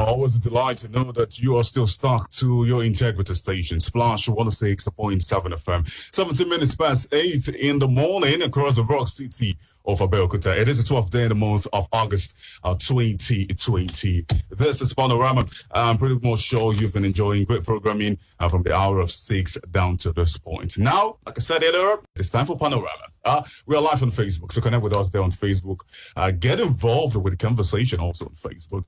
Always a delight to know that you are still stuck to your integrity station, Splash 106.7 FM. 17 minutes past 8 in the morning across the rock city of Abeokuta. It is the 12th day in the month of August 2020. This is Panorama. I'm pretty much sure you've been enjoying great programming from the hour of 6 down to this point. Now, like I said earlier, it's time for Panorama. We are live on Facebook, so connect with us there on Facebook. Get involved with the conversation also on Facebook.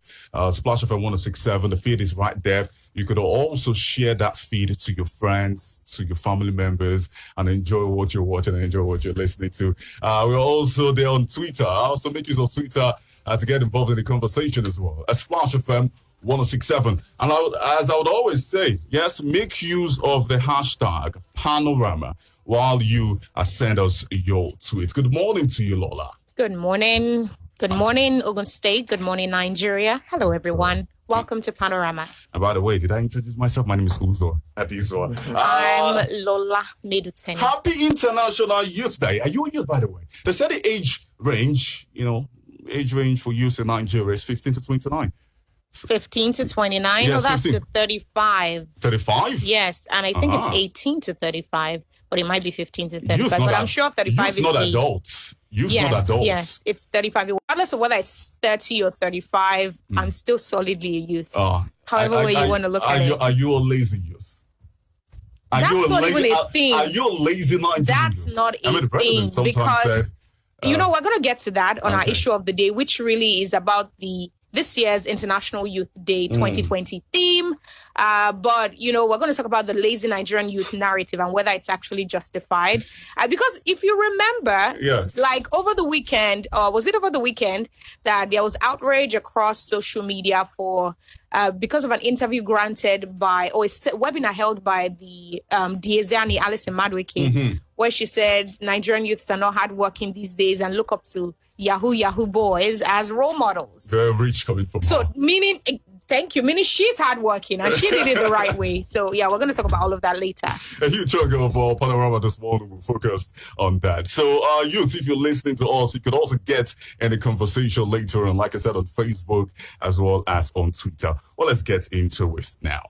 Splash FM 106.7, the feed is right there. You could also share that feed to your friends, to your family members, and enjoy what you're watching and enjoy what you're listening to. We're also there on Twitter. So make use of Twitter to get involved in the conversation as well. At Splash FM 106.7. And as I would always say, yes, make use of the hashtag Panorama while you send us your tweet. Good morning to you, Lola. Good morning. Good morning, Ogun State. Good morning, Nigeria. Hello, everyone. Welcome to Panorama. And by the way, did I introduce myself? My name is Chibuzor. Adizua. I'm Lola Meduteni. Happy International Youth Day. Are you a youth, by the way? They said the age range for youth in Nigeria is 15 to 29. 15 to 29? Yes, no, that's 15. to 35. 35? Yes, and I think it's 18 to 35, but it might be 15 to 35. But I'm sure 35 is not the... adults. Youth yes, not adults. Yes, it's 35. Regardless of whether it's 30 or 35, I'm still solidly a youth. However way you want to look at it. Are you a lazy youth? That's not even a thing. Are you a lazy Nigerian That's youth? not a thing because, we're going to get to that on our issue of the day, which really is about this year's International Youth Day 2020 theme. But, we're going to talk about the lazy Nigerian youth narrative and whether it's actually justified. Because if you remember, yes, like over the weekend, was it over the weekend that there was outrage across social media because of an interview granted by, or a webinar held by the Diezani Alison Madweke, where she said Nigerian youths are not hardworking these days and look up to Yahoo boys as role models. Very rich coming from her. Meaning she's hardworking and she did it the right way. So yeah, we're going to talk about all of that later. A huge chunk of Panorama this morning will focus on that. So youth, if you're listening to us, you could also get in the conversation later on, like I said, on Facebook as well as on Twitter. Well, let's get into it now.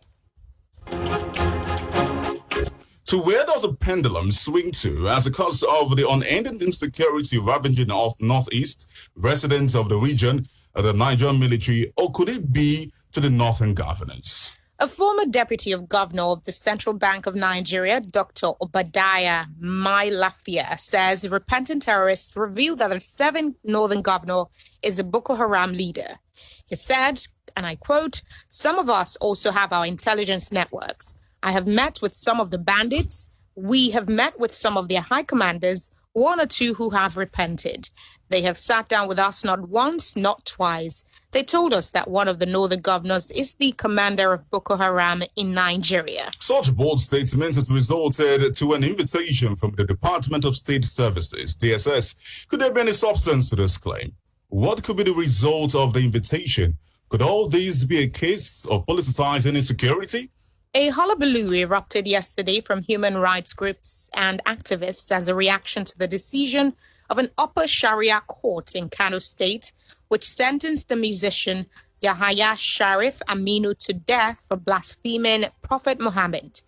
So where does the pendulum swing to as a cause of the unending insecurity ravaging the Northeast, residents of the region, the Nigerian military, or could it be to the northern governance? A former deputy of governor of the Central Bank of Nigeria, Dr. Obadiah Mailafia, says repentant terrorists revealed that the 7th northern governor is a Boko Haram leader. He said, and I quote, "Some of us also have our intelligence networks. I have met with some of the bandits. We have met with some of their high commanders, one or two who have repented. They have sat down with us not once, not twice. They told us that one of the northern governors is the commander of Boko Haram in Nigeria." Such bold statements has resulted to an invitation from the Department of State Services, DSS. Could there be any substance to this claim? What could be the result of the invitation? Could all these be a case of politicizing insecurity? A hullabaloo erupted yesterday from human rights groups and activists as a reaction to the decision of an upper Sharia court in Kano State, which sentenced the musician Yahya Sharif Aminu to death for blaspheming Prophet Muhammad.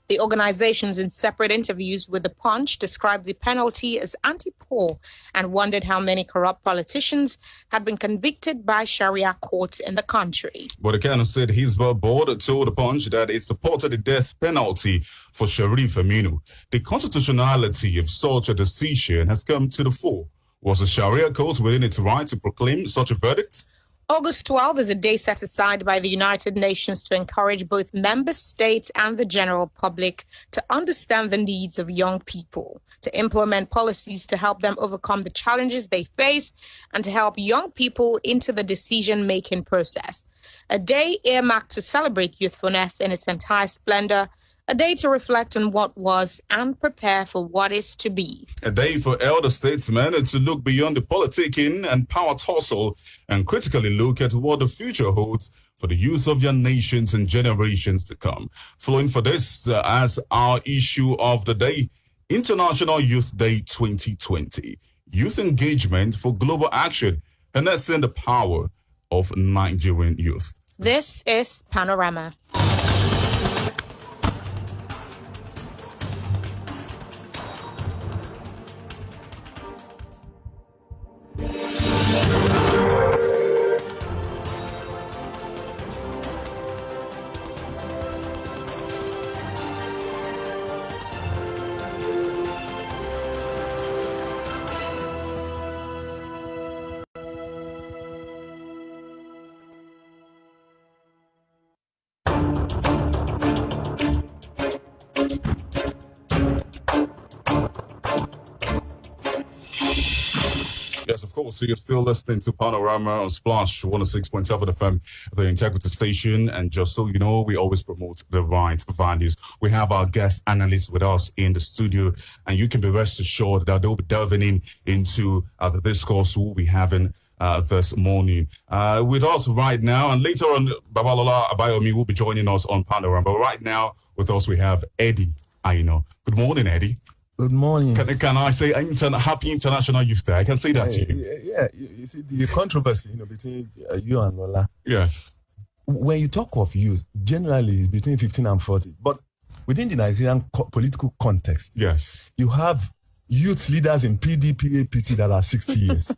The organizations, in separate interviews with The Punch, described the penalty as anti-poor and wondered how many corrupt politicians had been convicted by Sharia courts in the country. But the Kano State Hizbah board told The Punch that it supported the death penalty for Sharif Aminu. The constitutionality of such a decision has come to the fore. Was the Sharia court within its right to proclaim such a verdict? August 12 is a day set aside by the United Nations to encourage both member states and the general public to understand the needs of young people, to implement policies to help them overcome the challenges they face, and to help young people into the decision-making process. A day earmarked to celebrate youthfulness in its entire splendor, a day to reflect on what was and prepare for what is to be. A day for elder statesmen to look beyond the politicking and power tussle and critically look at what the future holds for the youth of their nations and generations to come. Flowing for this as our issue of the day, International Youth Day 2020. Youth engagement for global action, harnessing the power of Nigerian youth. This is Panorama. Yes, of course. So you're still listening to Panorama on Splash 106.7 FM, the integrity station. And just so you know, we always promote the right values. We have our guest analysts with us in the studio, and you can be rest assured that they'll be delving into the discourse we'll be having this morning. With us right now, and later on, Babalola Abayomi will be joining us on Panorama. But right now, with us, we have Eddie Aino. Good morning, Eddie. Good morning. Can I say Happy International Youth Day? I can say that to you. Yeah. You see the controversy, between you and Lola. Yes. When you talk of youth, generally it's between 15 and 40. But within the Nigerian political context, yes, you have youth leaders in PDP, APC that are 60 years.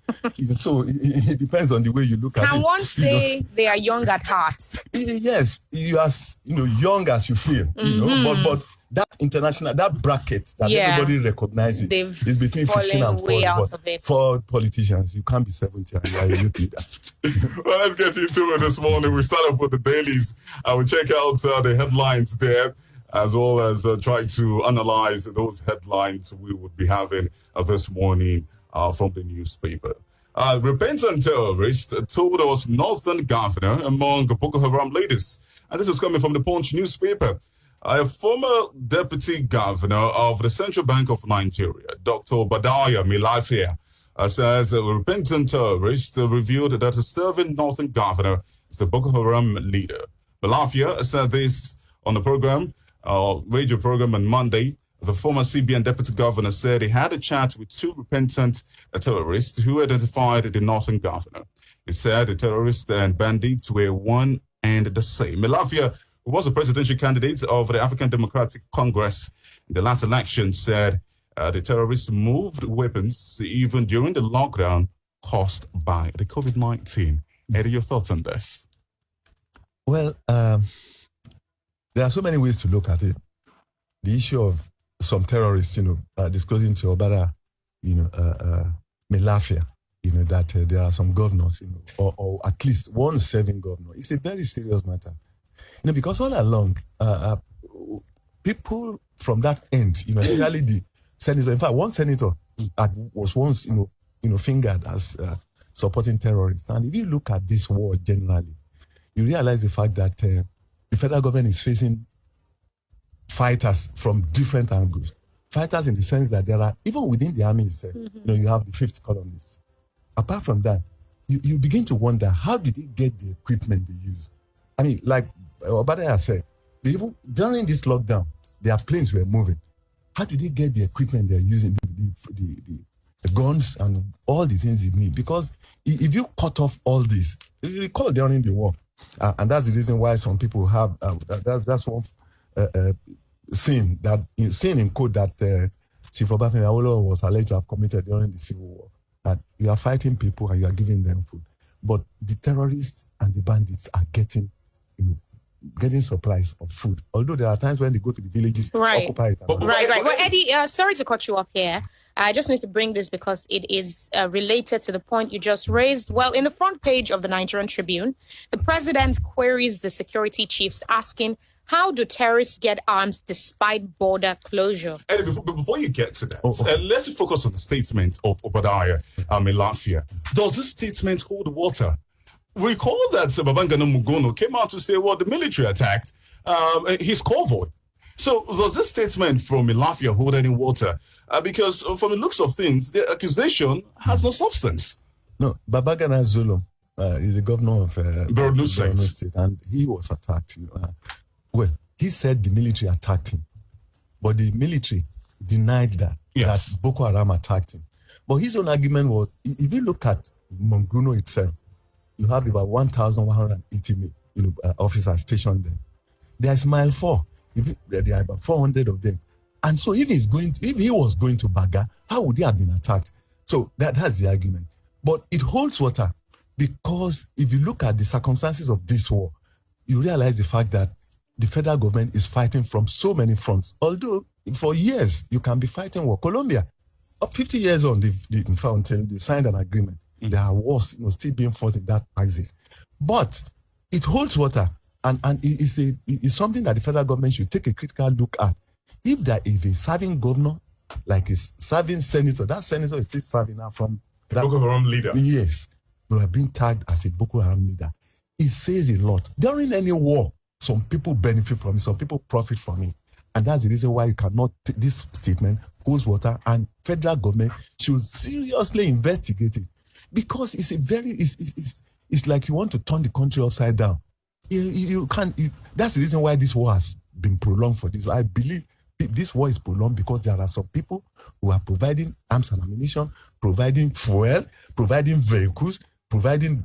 So it depends on the way you look at it. Can one say they are young at heart? Yes, you are, young as you feel. But that international, that bracket that everybody recognizes is between 15 and 40. For politicians, you can't be 70 and you are a youth leader. Well, let's get into it this morning. We start off with the dailies. I will check out the headlines there, as well as try to analyze those headlines we would be having this morning from the newspaper. Repentant terrorist told us Northern governor among Boko Haram leaders. And this is coming from the Punch newspaper. A former deputy governor of the Central Bank of Nigeria, Dr. Obadiah Milafia, says a repentant terrorist revealed that a serving northern governor is a Boko Haram leader. Milafia said this on the program, radio program on Monday. The former CBN deputy governor said he had a chat with two repentant terrorists who identified the northern governor. He said the terrorists and bandits were one and the same. Milafia, who was a presidential candidate of the African Democratic Congress in the last election, said the terrorists moved weapons even during the lockdown caused by the COVID-19. Eddie, your thoughts on this? Well, there are so many ways to look at it. The issue of some terrorists, disclosing to Obara, Milafia, that there are some governors, or at least one serving governor. It's a very serious matter. Because all along, people from that end, especially the senator, in fact, one senator was once, fingered as supporting terrorists. And if you look at this war generally, you realize the fact that the federal government is facing fighters from different angles. Fighters in the sense that there are, even within the army itself, you have the fifth columnists. Apart from that, you begin to wonder, how did they get the equipment they use? I mean, like Obadiah said, even during this lockdown, their planes were moving. How did they get the equipment they're using, the guns and all the things they need? Because if you cut off all this, you recall during the war, and that's the reason why some people have, that's one sin in code that Chief Obafemi Awolowo was alleged to have committed during the Civil War. That you are fighting people and you are giving them food. But the terrorists and the bandits are getting supplies of food. Although there are times when they go to the villages, occupy it. Right. Well, Eddie, sorry to cut you off here. I just need to bring this because it is related to the point you just raised. Well, in the front page of the Nigerian Tribune, the president queries the security chiefs asking, how do terrorists get arms despite border closure? Eddie, before you get to that, let's focus on the statement of Obadiah Milafia. Does this statement hold water? Recall that Babangana Mugono came out to say, well, the military attacked his convoy. So does this statement from Milafia hold any water? Because from the looks of things, the accusation has no substance. No, Babangana Zulum is the governor of Borno State, and he was attacked. Well, he said the military attacked him, but the military denied that Boko Haram attacked him. But his own argument was, if you look at Monguno itself, you have about 1,180 officers stationed there. There's mile 4. There are about 400 of them. And so if he was going to Baga, how would he have been attacked? So that's the argument. But it holds water because if you look at the circumstances of this war, you realize the fact that the federal government is fighting from so many fronts. Although for years you can be fighting war. Colombia, up 50 years on, until they signed an agreement, there are wars still being fought in that axis. But it holds water, and it's something that the federal government should take a critical look at. If there is a serving governor, like a serving senator, that senator is still serving now from that Boko Haram leader. Yes, we have been tagged as a Boko Haram leader. It says a lot. During any war, some people benefit from it, some people profit from it. And that's the reason why you cannot take this statement holds water, and federal government should seriously investigate it. Because it's like you want to turn the country upside down. You can't. That's the reason why this war has been prolonged for this. I believe this war is prolonged because there are some people who are providing arms and ammunition, providing fuel, providing vehicles, providing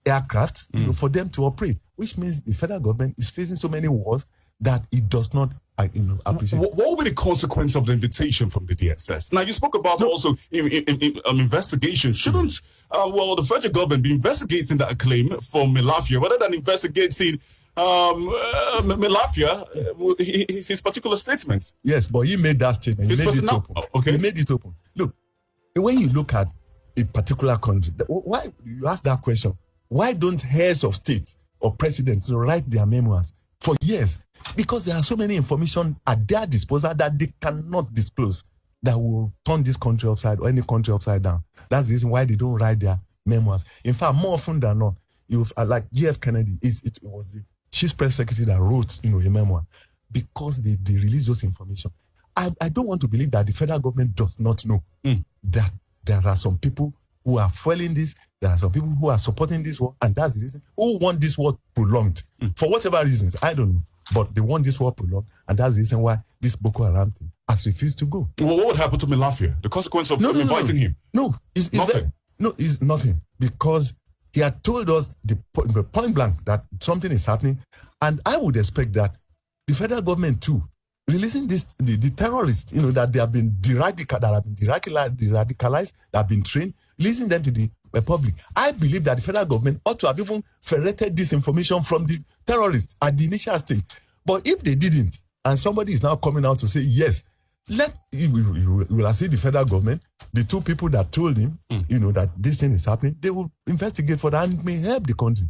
aircraft for them to operate, which means the federal government is facing so many wars that it does not appreciate. What will be the consequence of the invitation from the DSS? Now, you spoke about also investigation. Shouldn't the federal government be investigating that claim from Milafia rather than investigating Milafia, his particular statement? Yes, but he made that statement. He made it open. Okay. He made it open. Look, when you look at a particular country, why you ask that question? Why don't heads of state or presidents write their memoirs for years? Because there are so many information at their disposal that they cannot disclose that will turn this country upside or any country upside down. That's the reason why they don't write their memoirs. In fact, more often than not, like G.F. Kennedy, it was the chief press secretary that wrote a memoir because they release those information. I don't want to believe that the federal government does not know that there are some people who are fueling this, there are some people who are supporting this war, and that's the reason who want this war prolonged. For whatever reasons, I don't know. But they want this war prolonged, and that's the reason why this Boko Haram thing has refused to go. Well, what would happen to Milafia? The consequence of inviting him? No, it's nothing. It's nothing. Because he had told us the point blank that something is happening, and I would expect that the federal government too, releasing the terrorists, that they have been radicalized, that have been trained, releasing them to the public. I believe that the federal government ought to have even ferreted this information from the terrorists at the initial stage. But if they didn't, and somebody is now coming out to say, yes, we will see the federal government, the two people that told him, that this thing is happening, they will investigate for that and it may help the country.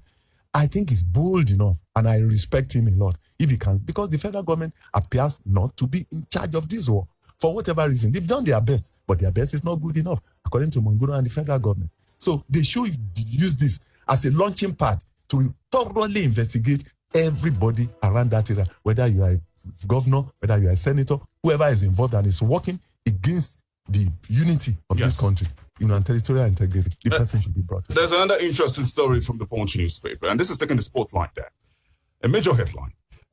I think he's bold enough, and I respect him a lot if he can, because the federal government appears not to be in charge of this war. For whatever reason, they've done their best, but their best is not good enough, according to Monguno and the federal government. So they should use this as a launching pad to thoroughly investigate everybody around that area, whether you are a governor, whether you are a senator, whoever is involved and is working against the unity of this country, and territorial integrity. The person should be brought in. There's another interesting story from the Punch newspaper, and this is taking the spotlight there. A major headline: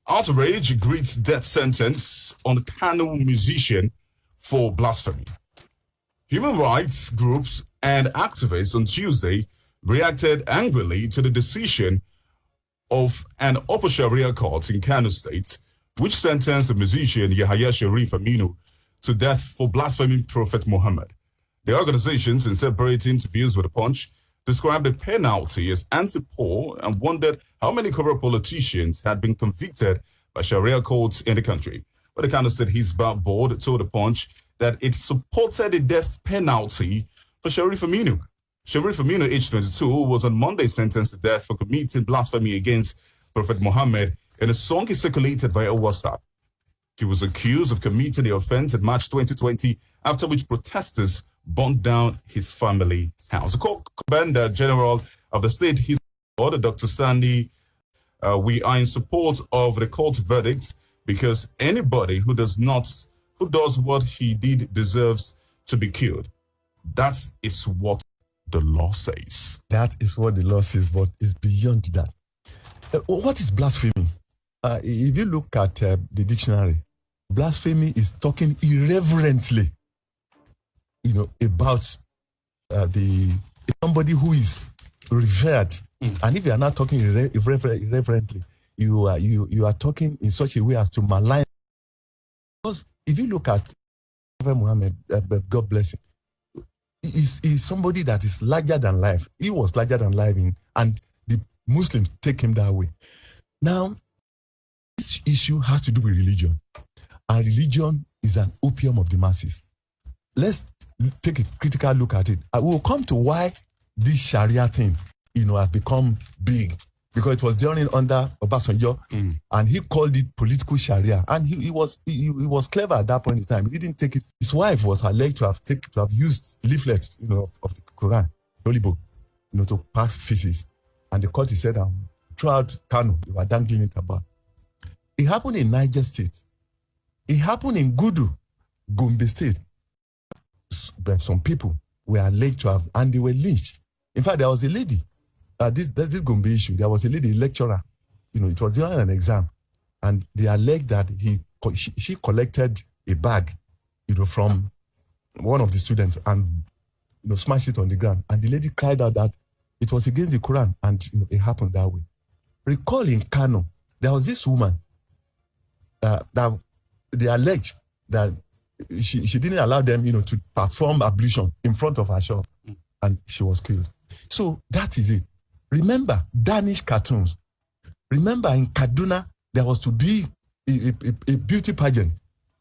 outrage greets death sentence on Kano musician for blasphemy. Human rights groups and activists on Tuesday reacted angrily to the decision of an upper Sharia court in Kano State, which sentenced the musician Yahya Sharif Aminu to death for blaspheming Prophet Muhammad. The organizations, in separate interviews with the Punch, described the penalty as anti-poor and wondered how many corrupt politicians had been convicted by Sharia courts in the country. But the Kano State Hizbah board told the Punch that it supported the death penalty for Sharif Aminu. Sharif Aminu, age 22, was on Monday sentenced to death for committing blasphemy against Prophet Muhammad in a song he circulated via WhatsApp. He was accused of committing the offense in March 2020, after which protesters burnt down his family house. The court commander general of the state, his order, Dr. Sandy, we are in support of the court verdict because anybody who does what he did deserves to be killed. That is what the law says. That is what the law says, but it's beyond that. What is blasphemy? If you look at the dictionary, blasphemy is talking irreverently, about somebody who is revered. And if you are not talking irreverently, you are talking in such a way as to malign. Because if you look at Prophet Muhammad, God bless him, he's somebody that is larger than life. He was larger than life, and the Muslims take him that way. Now, this issue has to do with religion. And religion is an opium of the masses. Let's take a critical look at it. I will come to why this Sharia thing, has become big. Because it was during under Obasanjo, and he called it political Sharia. And he was clever at that point in time. He didn't take it. His wife was alleged to have used leaflets, of the Quran, Holy Book, to pass feces. And the court, he said, throughout Kano, they were dangling it about. It happened in Niger State. It happened in Gudu, Gombe State. Some people were alleged to have, and they were lynched. In fact, there was a lady, this Gombe issue, there was a lady, lecturer, it was during an exam, and they alleged that she collected a bag, from one of the students and, smashed it on the ground. And the lady cried out that it was against the Quran, and, it happened that way. Recall in Kano, there was this woman that they alleged that she didn't allow them, to perform ablution in front of her shop, and she was killed. So that is it. Remember Danish cartoons. Remember in Kaduna there was to be a beauty pageant,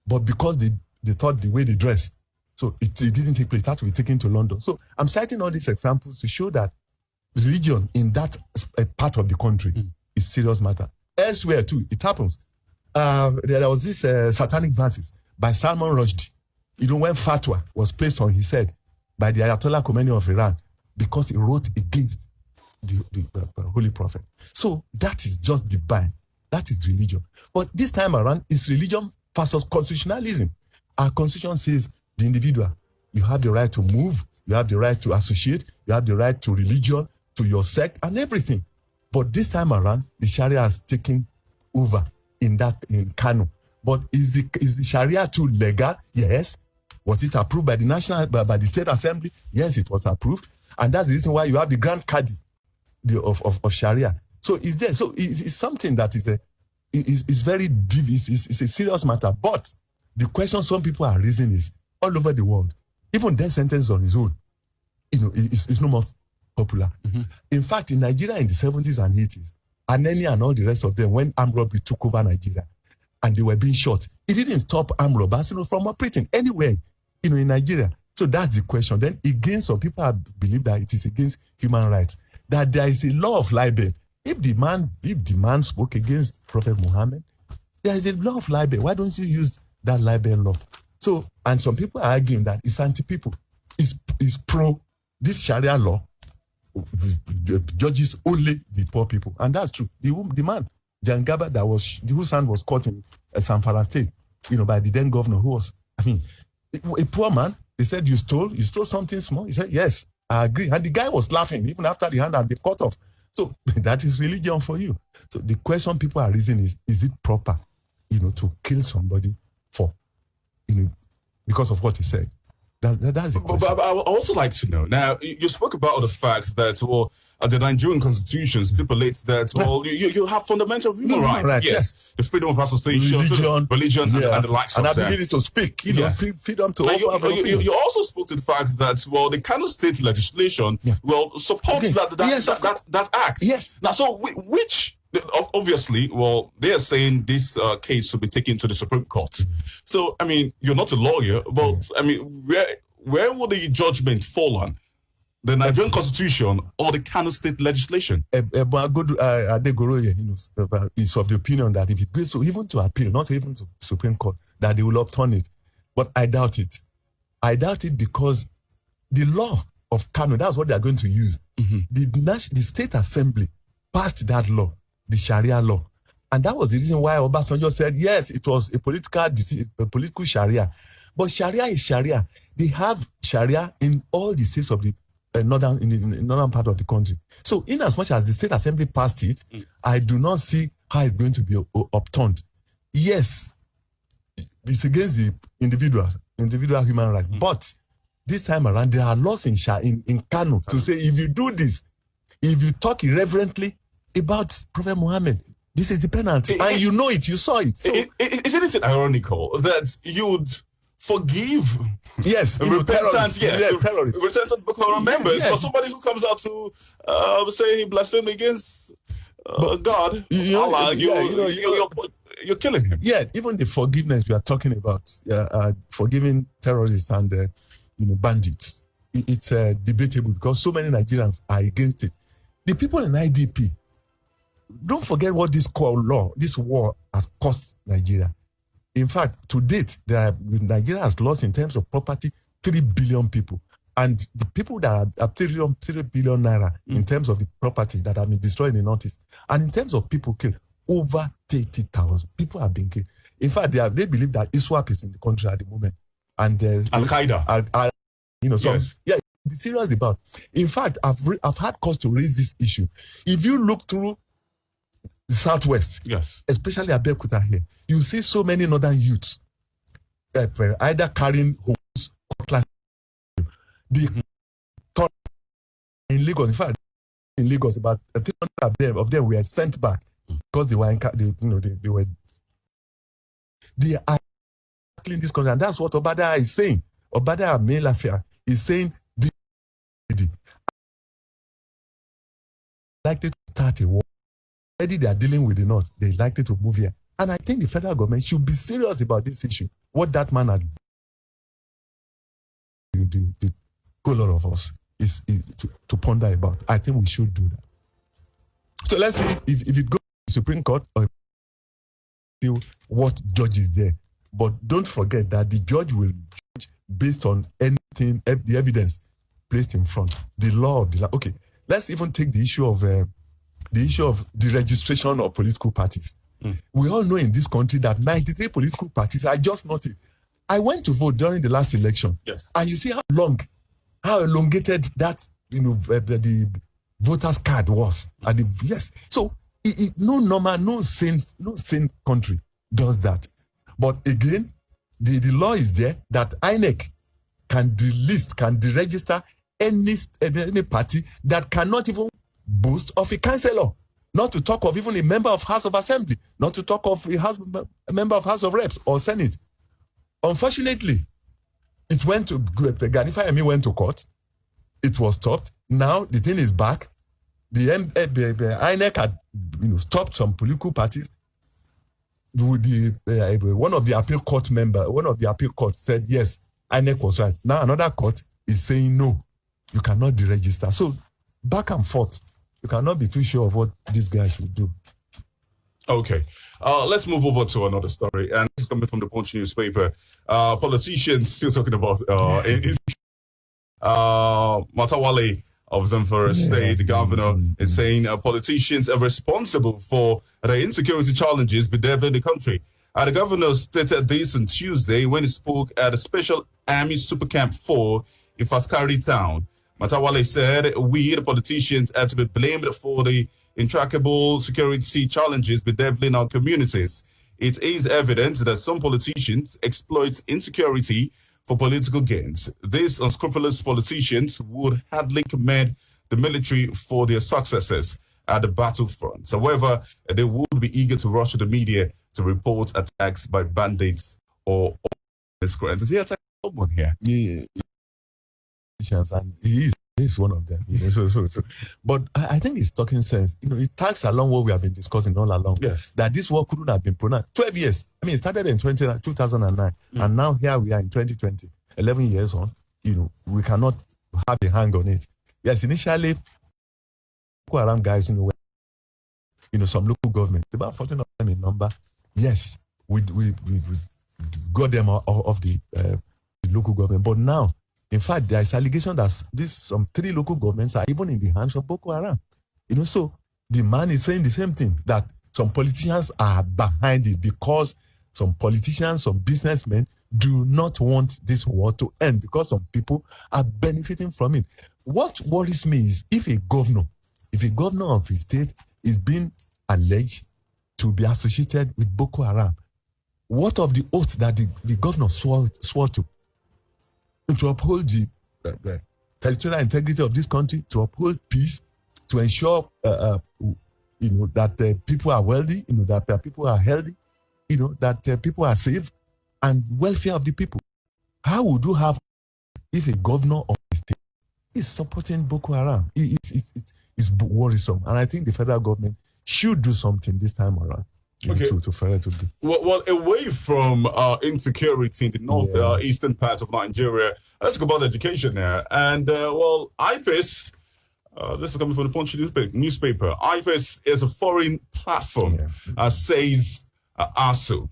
but because they thought the way they dress, so it didn't take place. It had to be taken to London. So I'm citing all these examples to show that religion in that part of the country is serious matter. Elsewhere too, it happens. There was this satanic verses by Salman Rushdie. When fatwa was placed on his head by the Ayatollah Khomeini of Iran because he wrote against the Holy Prophet. So that is just divine. That is religion. But this time around, it's religion versus constitutionalism. Our constitution says the individual, you have the right to move, you have the right to associate, you have the right to religion, to your sect, and everything. But this time around, the Sharia has taken over in Kano. But is the Sharia too legal? Yes. Was it approved by the State Assembly? Yes, it was approved. And that's the reason why you have the Grand Qadi of Sharia. So it's there. So it's something that is very deep. It's a serious matter. But the question some people are raising is all over the world. Even death sentence on its own, it's no more popular. In fact, in Nigeria in the 70s and 80s, Aneni and all the rest of them, when armed robbery took over Nigeria and they were being shot, it didn't stop armed robbers from operating anywhere in Nigeria. So that's the question. Then again, some people believe that it is against human rights, that there is a law of libel. If the man spoke against Prophet Muhammad, there is a law of libel. Why don't you use that libel law? So, and some people are arguing that it's anti-people. It's pro this Sharia law judges only the poor people. And that's true. The man, Jangaba, whose son was caught in Zamfara State, by the then governor, a poor man. They said, you stole something small? He said, yes, I agree. And the guy was laughing even after the hand had been cut off. So that is religion for you. So the question people are raising is it proper, to kill somebody for, because of what he said? That's the question. But I would also like to know, now, you spoke about the fact that, the Nigerian constitution stipulates that, you have fundamental human rights. Right, yes. The freedom of association, religion and the likes of that. And ability to speak, freedom to you also spoke to the fact that, the Kano state legislation, supports that act. Yes. Now, so which... Obviously, they are saying this case should be taken to the Supreme Court. So, you're not a lawyer, but, where will the judgment fall on? The Nigerian Constitution or the Kano State legislation? Adegoroye, is of the opinion that if it goes even to appeal, not even to Supreme Court, that they will upturn it. But I doubt it. I doubt it because the law of Kano, that's what they are going to use. The State Assembly passed that law, the Sharia law. And that was the reason why Obasanjo said, yes, it was a political Sharia. But Sharia is Sharia. They have Sharia in all the states of the northern part of the country. So in as much as the State Assembly passed it, I do not see how it's going to be upturned. Yes, it's against the individual human rights. But this time around, there are laws in Kano to say, if you do this, If you talk irreverently about Prophet Muhammad, this is the penalty. And you know it, you saw it. So, isn't it ironical that you would forgive terrorists. Repentant Boko Haram members for somebody who comes out to say he blasphemed against God, Allah, you're killing him. Yeah, even the forgiveness we are talking about, forgiving terrorists and bandits, it's debatable because so many Nigerians are against it. The people in IDP, don't forget what this war has cost Nigeria. In fact, to date, Nigeria has lost in terms of property 3 billion people. And the people that are 3 billion naira in terms of the property that have been destroyed in the Northeast. And in terms of people killed, over 30,000 people have been killed. In fact, they believe that ISWAP is in the country at the moment. And Al-Qaeda. Be serious about. In fact, I've had cause to raise this issue. If you look through the Southwest, especially Abeokuta here, you see so many northern youths either carrying hoes, cutlass. In Lagos, in fact, about 300 of them were sent back because they were they are tackling this country, and that's what Obadiah is saying. Obadiah Melafia is saying likely to start a war. Already they are dealing with the North. They likely to move here. And I think the federal government should be serious about this issue. What that man had the whole lot of us is to ponder about. I think we should do that. So let's see if it goes to the Supreme Court or what judge is there. But don't forget that the judge will judge based on anything, the evidence placed in front. The law of the law. Okay, let's even take the issue of the registration of political parties. We all know in this country that 93 political parties are just not it. I went to vote during the last election, and you see how elongated that the voters card was. And so no sane country does that. But again, the law is there that INEC can delist, can deregister any party that cannot even boast of a councillor, not to talk of even a member of House of Assembly, not to talk of a member of House of Reps or Senate. Unfortunately, it went to Ganifayemi went to court. It was stopped. Now the thing is back. The INEC had stopped some political parties. One of the appeal court said yes, INEC was right. Now another court is saying no, you cannot deregister. So back and forth. You cannot be too sure of what this guy should do. Okay. Let's move over to another story. And this is coming from the Punch newspaper. Politicians still talking about Matawale of Zamfara State, the governor, is saying politicians are responsible for the insecurity challenges bedeviling the country. The governor stated this on Tuesday when he spoke at a Special Army Super Camp 4 in Faskari town. Matawale said, we, the politicians, are to be blamed for the intractable security challenges bedeviling our communities. It is evident that some politicians exploit insecurity for political gains. These unscrupulous politicians would hardly commend the military for their successes at the battlefront. However, they would be eager to rush to the media to report attacks by bandits or miscreants. Is he attacking someone here? Yeah. And he is one of them. But I think it's talking sense. It tags along what we have been discussing all along. Yes. That this war couldn't have been pronounced 12 years. I mean, it started in 2009, and now here we are in 2020. 11 years on, we cannot have a hang on it. Yes, initially, Boko Haram guys, some local governments, about 14 of them in number. Yes, we got them off the local government, but now. In fact, there is allegation that some 3 local governments are even in the hands of Boko Haram. So the man is saying the same thing, that some politicians are behind it because some politicians, some businessmen do not want this war to end because some people are benefiting from it. What worries me is if a governor of a state is being alleged to be associated with Boko Haram, what of the oath that the governor swore to uphold the territorial integrity of this country, to uphold peace, to ensure, that people are wealthy, that people are healthy, that people are safe, and welfare of the people. How would you have if a governor of a state is supporting Boko Haram? It's worrisome, and I think the federal government should do something this time around. To do. Well, away from insecurity in the northeastern part of Nigeria, let's go about education there. And IPIS, this is coming from the Punch newspaper. IPIS is a foreign platform, says ASU.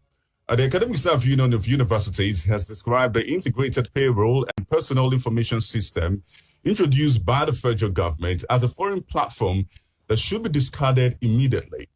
The Academic Staff Union of Universities has described the integrated payroll and personal information system introduced by the federal government as a foreign platform that should be discarded immediately.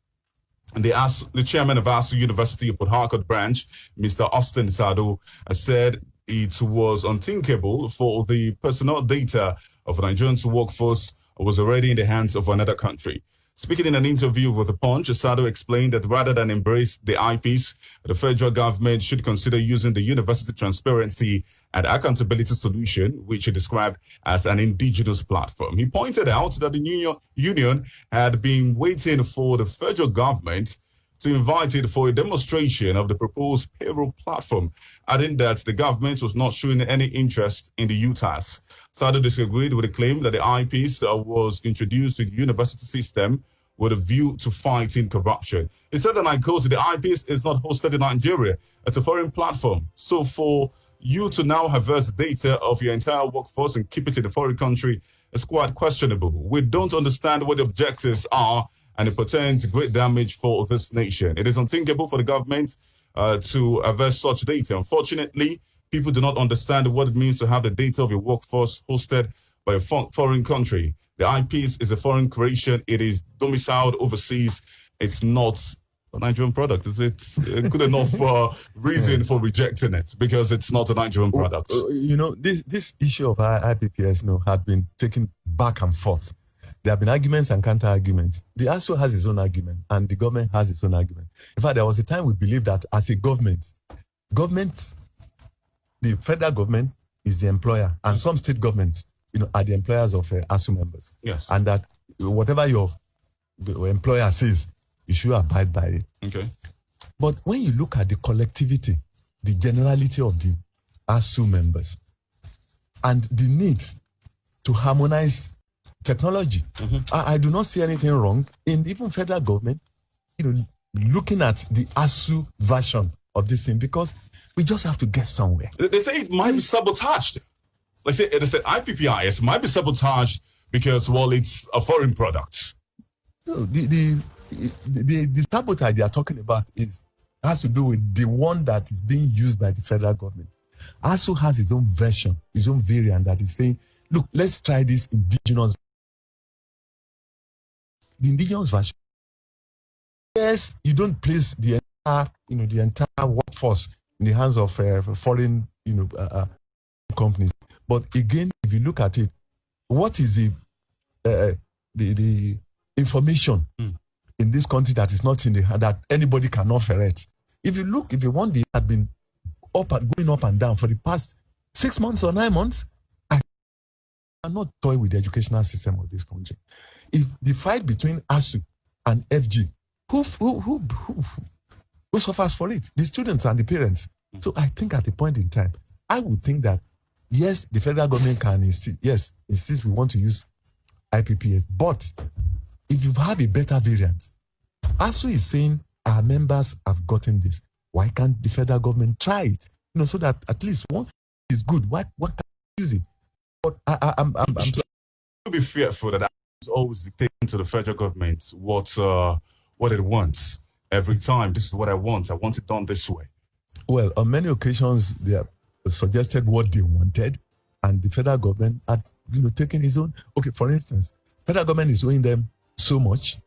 And the chairman of ASU University of Port Harcourt branch, Mr. Austin Sado, said it was unthinkable for the personal data of Nigerians workforce was already in the hands of another country. Speaking in an interview with The Punch, Sado explained that rather than embrace the IPs, the federal government should consider using the University Transparency and Accountability Solution, which he described as an indigenous platform. He pointed out that the union had been waiting for the federal government to invite it for a demonstration of the proposed payroll platform, adding that the government was not showing any interest in the UTAS. Sado disagreed with the claim that the IPs was introduced to the university system with a view to fighting corruption. He said, and I quote, the IPs is not hosted in Nigeria. It's a foreign platform. So for you to now harvest the data of your entire workforce and keep it in a foreign country is quite questionable. We don't understand what the objectives are, and it portends great damage for this nation. It is unthinkable for the government to harvest such data. Unfortunately, people do not understand what it means to have the data of your workforce hosted by a foreign country. The IPs is a foreign creation. It is domiciled overseas. It's not a Nigerian product. Is it good enough reason for rejecting it because it's not a Nigerian product? This issue of IPPS had been taken back and forth. There have been arguments and counter-arguments. The ASU has its own argument, and the government has its own argument. In fact, there was a time we believed that as a government, the federal government is the employer, and some state governments, are the employers of ASU members. Yes. And that whatever your employer says, you should abide by it. Okay. But when you look at the collectivity, the generality of the ASU members, and the need to harmonize technology, I do not see anything wrong in even federal government, looking at the ASU version of this thing, because we just have to get somewhere. They say it might be sabotaged. They say IPPIS might be sabotaged because, it's a foreign product. No, the sabotage they are talking about has to do with the one that is being used by the federal government. ASU has its own version, its own variant that is saying, look, let's try this indigenous. The indigenous version. Yes, you don't place the entire workforce in the hands of foreign, companies. But again, if you look at it, what is the information in this country that is not in the hand that anybody cannot ferret? If you want, it had been going up and down for the past 6 months or 9 months. I cannot toy with the educational system of this country. If the fight between ASU and FG, who suffers for it? The students and the parents. So I think at a point in time, I would think that yes, the federal government can insist we want to use IPPS, but if you have a better variant, ASU is saying our members have gotten this. Why can't the federal government try it? So that at least one is good. What can you use it? But I'm to be fearful that it's always dictating to the federal government what it wants every time. This is what I want. I want it done this way. Well, on many occasions they have suggested what they wanted, and the federal government had taken its own. Okay, for instance, federal government is owing them so much.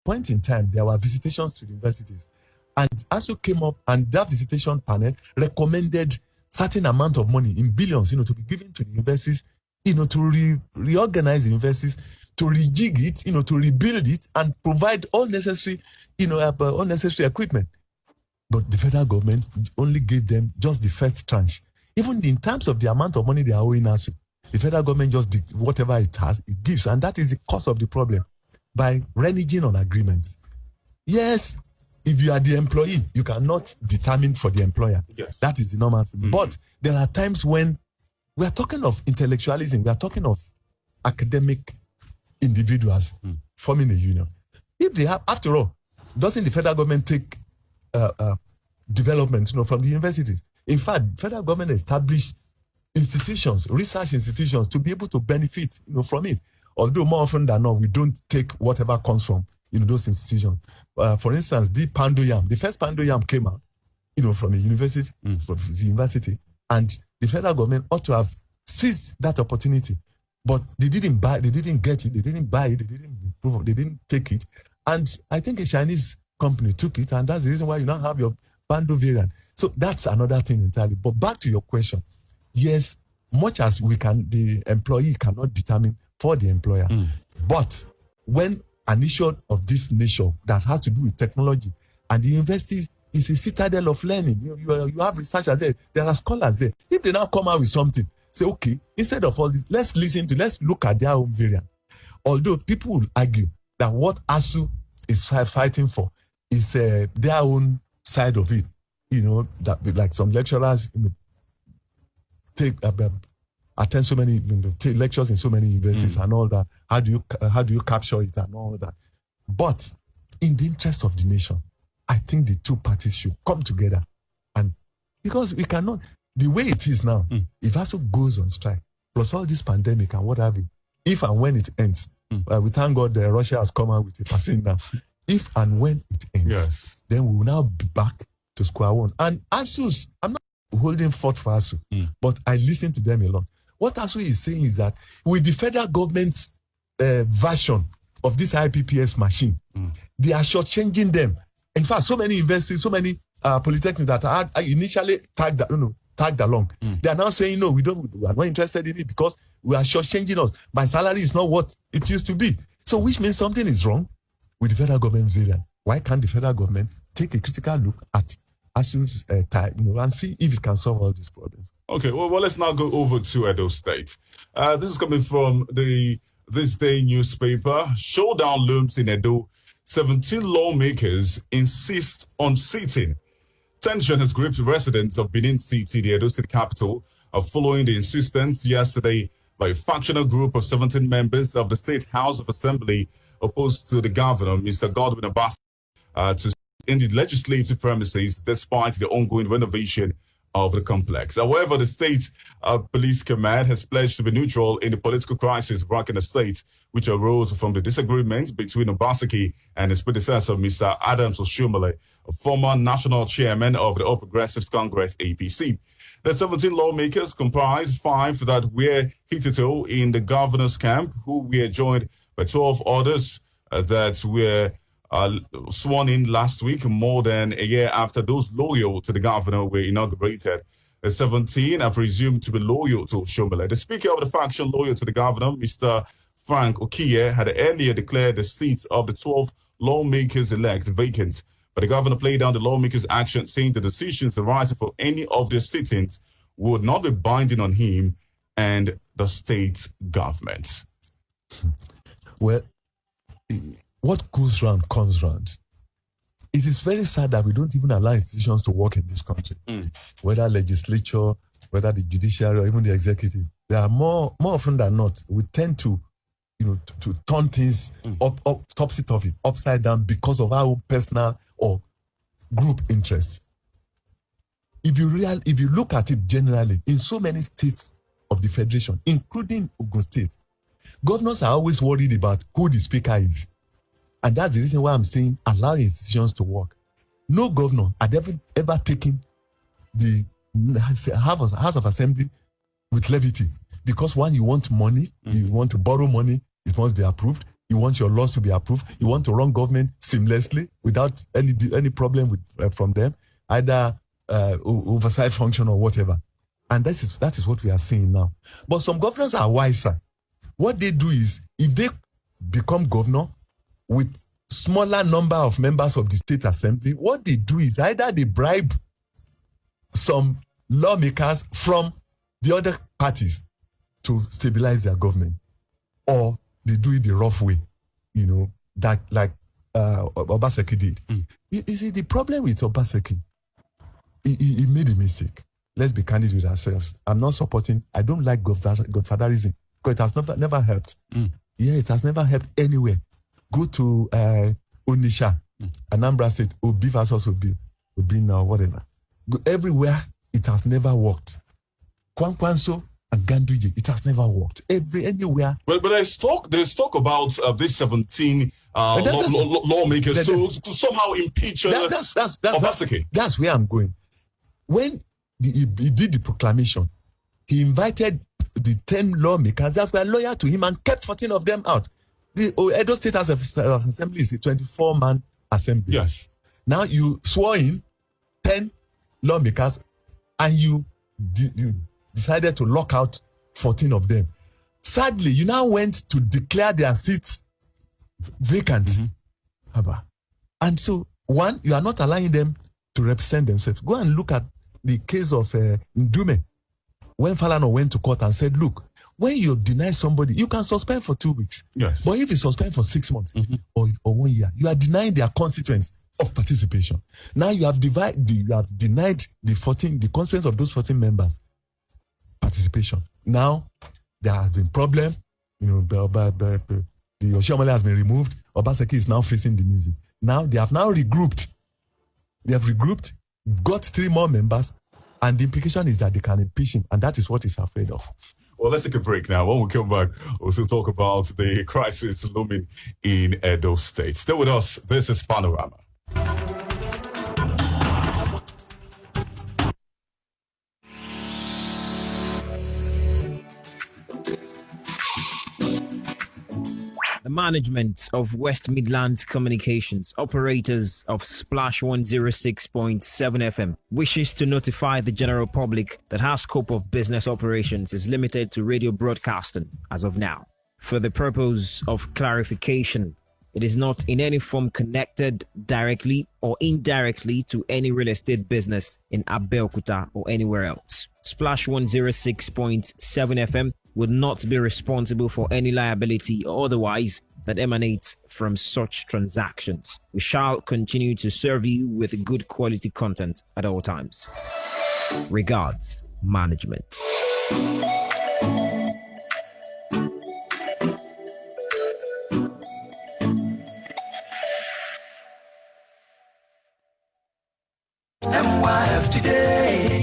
Point in time, there were visitations to the universities, and ASU came up, and that visitation panel recommended certain amount of money in billions, to be given to the universities, to reorganize the universities, to rejig it, to rebuild it, and provide all necessary equipment. But the federal government only gave them just the first tranche. Even in terms of the amount of money they are owing us, The federal government just whatever it has, it gives. And that is the cause of the problem by reneging on agreements. Yes, if you are the employee, you cannot determine for the employer. Yes. That is the normal thing. But there are times when we are talking of intellectualism, we are talking of academic individuals forming a union. If they have, after all, doesn't the federal government take development, from the universities? In fact, federal government established institutions, research institutions, to be able to benefit, from it. Although more often than not, we don't take whatever comes from, those institutions. For instance, the first Pando Yam came out, from a university, and the federal government ought to have seized that opportunity. But they didn't get it, they didn't buy it, they didn't improve it, they didn't take it. And I think a Chinese company took it, and that's the reason why you now have your Pando variant. So that's another thing entirely. But back to your question, yes, much as the employee cannot determine for the employer. But when an issue of this nature that has to do with technology, and the university is a citadel of learning, you have researchers there, there are scholars there. If they now come out with something, say, okay, instead of all this, let's look at their own variant. Although people will argue that what ASU is fighting for is their own side of it. That like some lecturers attend so many, take lectures in so many universities and all that. How do you capture it and all that? But in the interest of the nation, I think the two parties should come together, and because we cannot, the way it is now, if ASU goes on strike, plus all this pandemic and what have you, if and when it ends, we thank God that Russia has come out with a vaccine now. If and when it ends, then we will now be back to square one. And ASU's, I'm not holding forth for ASU, but I listen to them a lot. What ASU is saying is that with the federal government's version of this IPPS machine, they are shortchanging them. In fact, so many universities, so many polytechnics that are initially tagged along, they are now saying, no, we are not interested in it because we are shortchanging us. My salary is not what it used to be. So which means something is wrong with the federal government variant. Why can't the federal government take a critical look at ASU's time, and see if it can solve all these problems? Okay, well, let's now go over to Edo State. This is coming from This Day newspaper. Showdown looms in Edo. 17 lawmakers insist on seating. Tension has gripped residents of Benin City, the Edo State capital, following the insistence yesterday by a factional group of 17 members of the State House of Assembly opposed to the governor, Mr. Godwin Abbas, to sit in the legislative premises despite the ongoing renovation of the complex. However, the state police command has pledged to be neutral in the political crisis rocking the state, which arose from the disagreements between Obaseki and his predecessor, Mr. Adams Oshumale, a former national chairman of the All Progressives Congress, APC. The 17 lawmakers comprise 5 that were hitherto in the governor's camp, who were joined by 12 others that were sworn in last week, more than a year after those loyal to the governor were inaugurated. The 17 are presumed to be loyal to Oshomole. The speaker of the faction loyal to the governor, Mr. Frank Okiye, had earlier declared the seats of the 12 lawmakers elect vacant. But the governor played down the lawmakers' action, saying the decisions arising from any of their sittings would not be binding on him and the state government. Well, what goes round comes round. It is very sad that we don't even allow institutions to work in this country. Whether legislature, whether the judiciary, or even the executive. There are more often than not, we tend to, to turn things up topsy-turvy, upside down because of our own personal or group interests. If you look at it generally, in so many states of the federation, including Ogun State, governors are always worried about who the speaker is. And that's the reason why I'm saying allow institutions to work. No governor had ever taken the House of Assembly with levity. Because one, you want money, you want to borrow money, it must be approved. You want your laws to be approved. You want to run government seamlessly without any problem with from them, either oversight function or whatever. And that is what we are seeing now. But some governors are wiser. What they do is, if they become governor with smaller number of members of the state assembly, what they do is either they bribe some lawmakers from the other parties to stabilize their government, or they do it the rough way, that like Obaseki did. You see, the problem with Obaseki, he made a mistake. Let's be candid with ourselves. I don't like godfatherism because it has never helped. Yeah, it has never helped anywhere. Go to Onisha, Anambra State, Obi versus Obi now, whatever. Go everywhere, it has never worked. Kwankwanso and Ganduje, it has never worked. Anywhere. But there's talk about these 17 lawmakers to somehow impeach Obaseki. That's where I'm going. When he did the proclamation, he invited the 10 lawmakers that were loyal to him and kept 14 of them out. The Edo State House of Assembly is a 24-man assembly. Yes. Now you swore in 10 lawmakers and you decided to lock out 14 of them. Sadly, you now went to declare their seats vacant. And so, one, you are not allowing them to represent themselves. Go and look at the case of Ndume. When Falana went to court and said, look, when you deny somebody, you can suspend for 2 weeks. Yes. But if you suspend for 6 months or 1 year, you are denying their constituents of participation. Now you have denied the constituents of those 14 members participation. Now there has been problem. The Oshiomhole has been removed. Obaseki is now facing the music. Now they have regrouped. Got 3 more members, and the implication is that they can impeach him, and that is what he's afraid of. Well, let's take a break now. When we come back, we'll still talk about the crisis looming in Edo State. Stay with us. This is Panorama. The management of West Midlands Communications, operators of Splash 106.7 FM, wishes to notify the general public that our scope of business operations is limited to radio broadcasting as of now. For the purpose of clarification, it is not in any form connected directly or indirectly to any real estate business in Abeokuta or anywhere else. Splash 106.7 FM would not be responsible for any liability or otherwise that emanates from such transactions. We shall continue to serve you with good quality content at all times. Regards, management. MYF today.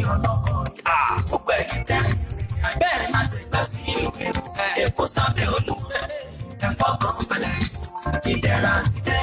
Bẹ́ẹ̀ máa ti gbà sí ìlú Èkó sábẹ́ olúwa ẹ̀fọ́ kan balẹ̀ ìdẹ̀ra ti dé.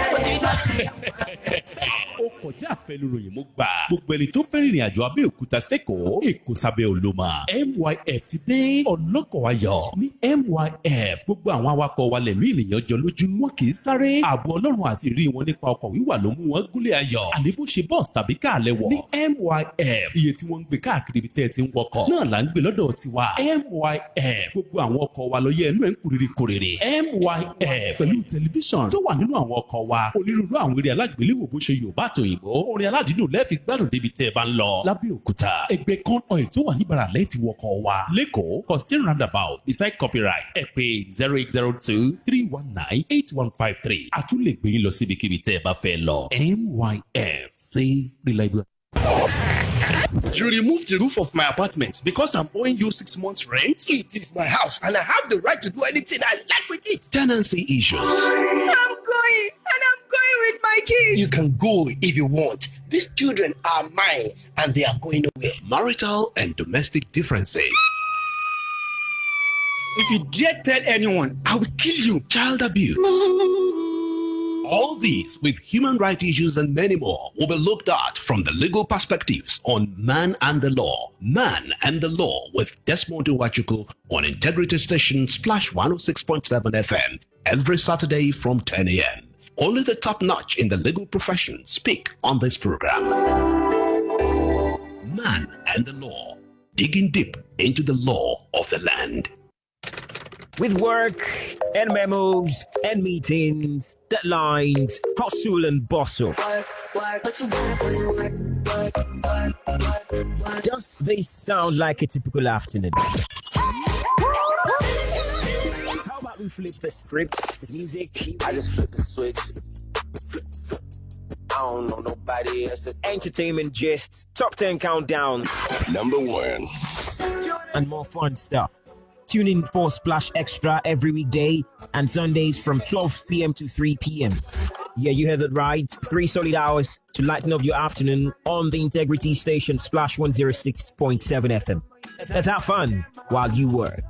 Ó kọjá àfẹnuròyìn mo gbà. Gbogbo ẹni tó fẹ́ rìnrìn àjò Abẹ́òkúta sẹ́kọ̀ọ́ Èkó sábẹ́ olúwa MYF ti dé ọlọ́kọ̀ ayọ̀ ní MYF. Gbogbo àwọn awakọ̀ wa lẹ̀mí ènìyàn jọ lójú. Wọn kì í sáré. Ààbò Ọlọ́run àti ìrírí wọn nípa ọkọ̀ wíwà ló mú wọn gúnlẹ̀ ayọ̀. Àní bó ṣe bọ́ọ̀sì tàbí káàlẹ̀ wọ̀ ní MYF. Iye tí wọ́n ń gbé káàkiri ibi tẹ́ ẹ ti ń wọkọ̀ náà là ń gbé lọ́dọ̀ tiwa. MYF. Gbogbo àwọn ọkọ̀ wa lọ yẹ ẹnu ẹ̀ ń kúriri kòrèrè. MYF pẹ̀lú tẹlifíṣàn tó wà nínú àwọn ọkọ̀ wa. Onírúurú àwọn eré alágbéléwò bó ṣe Yorùbá àtòyìnbó. Orin aládìídùn lẹ́ẹ̀fi gbádùn débi tẹ́ ẹ bá ń lọ. Lábẹ́òkúta ẹgbẹ́ Con Oil tó wà níbàrà lẹ́ẹ̀ ti wọkọ̀ wa. Lẹ́kọ̀ọ́ Costain roundabout beside copyright ẹ pè 0802-319-8153. A tún lè gbé yín lọ síbikíbi tẹ́ ẹ bá fẹ́ lọ. MYF Safe Reliable. You removed the roof of my apartment because I'm owing you 6 months rent? It is my house and I have the right to do anything I like with it. Tenancy issues. I'm going with my kids. You can go if you want. These children are mine and they are going nowhere. Marital and domestic differences. If you dare tell anyone, I will kill you. Child abuse. All these with human rights issues and many more will be looked at from the legal perspectives on Man and the Law. Man and the Law with Desmond Iwachuku on Integrity Station Splash 106.7 FM every Saturday from 10 a.m. Only the top notch in the legal profession speak on this program. Man and the Law, digging deep into the law of the land. With work and memos and meetings, deadlines, hustle and bustle. Does this sound like a typical afternoon? We flip the script with music. I just flip the switch. Flip, flip. I don't know nobody else. Entertainment gists, top 10 countdown, Number 1. and more fun stuff. Tune in for Splash Extra every weekday and Sundays from 12 p.m. to 3 p.m. Yeah, you heard it right. 3 solid hours to lighten up your afternoon on the Integrity Station Splash 106.7 FM. Let's have fun while you work.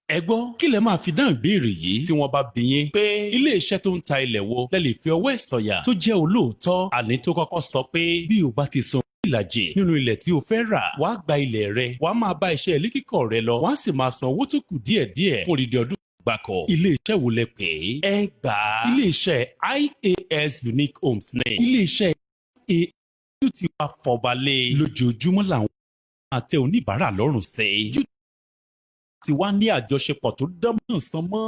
ẹ gbọ́ kí lẹ máa fi dáhùn ìbéèrè yìí tí wọ́n bá bi yín pé ilé-iṣẹ́ tó ń ta ilẹ̀ wo lẹ lè fi ọwọ́ ẹ̀ sọ̀yà tó jẹ́ olóòótọ́ àní tó kọ́kọ́ sọ pé bí o bá ti san ìlàjì nínú ilẹ̀ tí o fẹ́ rà wàá gba ilẹ̀ rẹ wàá máa bá iṣẹ́ ilé kíkọ́ rẹ lọ wàá sì máa san owó tó kù díẹ̀díẹ̀ fún odidi ọdún gbàkọ̀. ilé-iṣẹ́ wo lẹ pè é ẹ gbà á. ilé-iṣẹ́ IAS Unique Homes ní ilé-iṣẹ́ IAS tó ti wá fọbalẹ̀ lójoojúmọ́ làwọn máa tẹ oníbàárà lọ́rùn sẹ́ẹ̀ ti wá ní àjọṣepọ̀ tó dánmọ́ sán mọ́.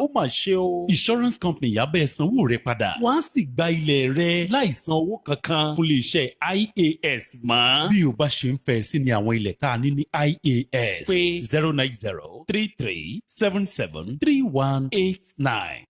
ó mà ṣe o. insurance company yábẹ́ sanwó rẹ padà. wọ́n á sì gba ilẹ̀ rẹ láì san owó kankan fún iléeṣẹ́ IAS mọ́. bí o bá ṣe ń fẹ́ sí ni àwọn ilẹ̀ tá a ní IAS. pé 090-3377-3189.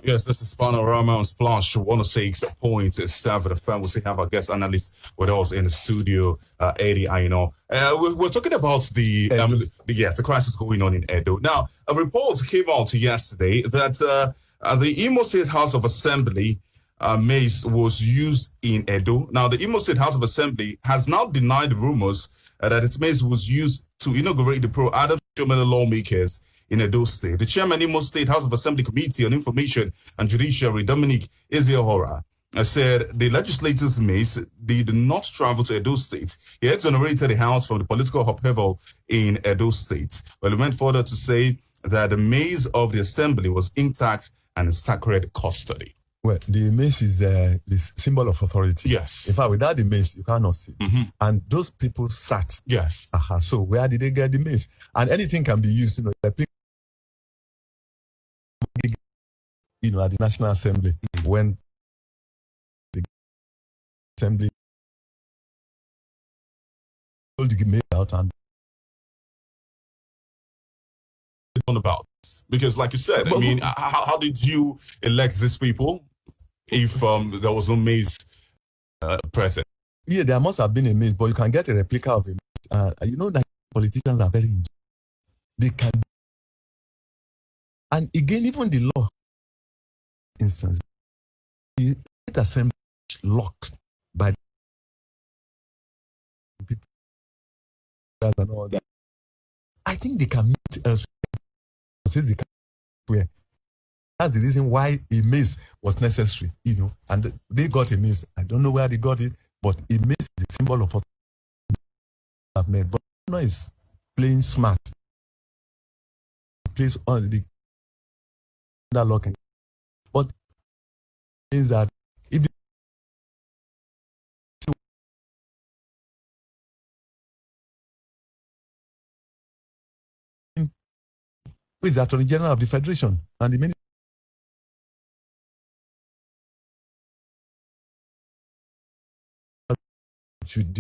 Yes, this is Panorama on Splash 106.7 FM. We still have our guest analyst with us in the studio, Eddie Aino. We're talking about the crisis going on in Edo. Now, a report came out yesterday that the Imo State House of Assembly maize was used in Edo. Now, the Imo State House of Assembly has now denied rumors that its maize was used to inaugurate the pro-Adam Shomela lawmakers in Edo State. The chairman Imo State House of Assembly Committee on Information and Judiciary, Dominic Ezeohora, said the legislators' maize did not travel to Edo State. He exonerated the House from the political upheaval in Edo State. Well, he went further to say that the maize of the assembly was intact and in sacred custody. Well, the maize is the symbol of authority. Yes. In fact, without the maize, you cannot see. Mm-hmm. And those people sat. Yes. So where did they get the maize? And anything can be used, at the National Assembly, when the Assembly told the maize out and on about this. Because like you said, I mean, how did you elect these people if there was no maize present? Yeah, there must have been a maize, but you can get a replica of a maize. You know that politicians are very ingenious. They can. And again, even the law, instance, the State Assembly is locked by people and all that. I think they can meet elsewhere. That's the reason why a maize was necessary, and they got a maize. I don't know where they got it, but a maize is a symbol of what I've made. But is playing smart. Plays on the locking. But means that if who is the Attorney General of the Federation and the Minister should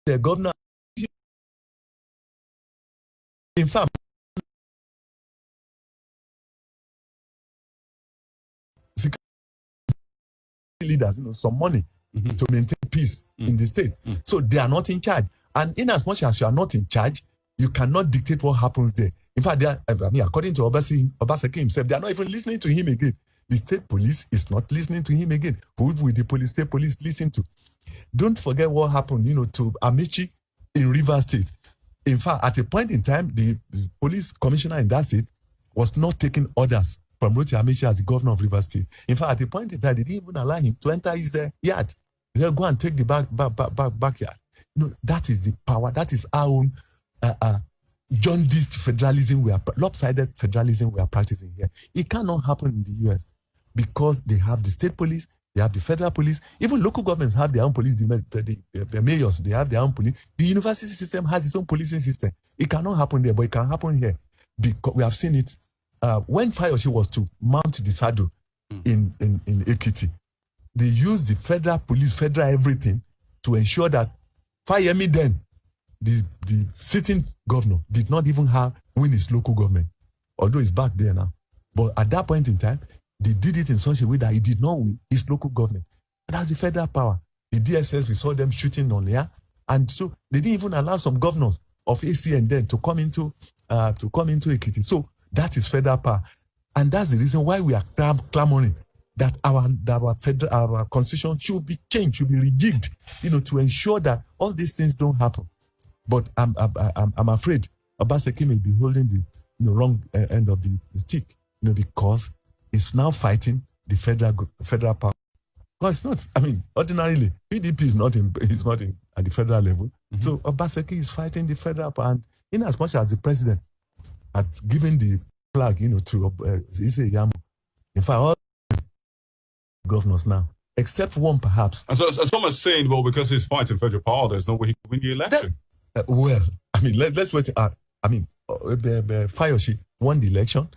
the governor, in fact, leaders, some money to maintain peace in the state. So they are not in charge. And in as much as you are not in charge, you cannot dictate what happens there. In fact, according to Obaseki himself, they are not even listening to him again. The state police is not listening to him again. Who will the state police listen to? Don't forget what happened, to Amici in Rivers State. In fact, at a point in time, the police commissioner in that state was not taking orders from Roti Amici as the governor of Rivers State. In fact, at a point in time, they didn't even allow him to enter his yard. They said, go and take the backyard. That is the power. That is our own jaundiced federalism, lopsided federalism we are practicing here. It cannot happen in the US because they have the state police, they have the federal police, even local governments have their own police, the mayors, they have their own police. The university system has its own policing system. It cannot happen there, but it can happen here because we have seen it. When Fayoshi was to mount the saddle in Ekiti, they used the federal police, federal everything to ensure that Fayemi then, the sitting governor, did not even win his local government, although he's back there now. But at that point in time, they did it in such a way that he did not win his local government. And that's the federal power. The DSS, we saw them shooting on there, and so they didn't even allow some governors of ACN then to come into Ekiti. So that is federal power, and that's the reason why we are clamoring that our constitution should be changed, should be rejigged, to ensure that all these things don't happen. But I'm afraid Obaseki may be holding the wrong end of the stick, because it's now fighting the federal power. Because it's not. I mean, ordinarily PDP is not at the federal level. Mm-hmm. So Obaseki is fighting the federal power, and in as much as the president had given the flag, to Ise Yamu. In fact, all governors now, except one perhaps. And so someone's saying, well, because he's fighting federal power, there's no way he can win the election. Let's wait. Fayoshi won the election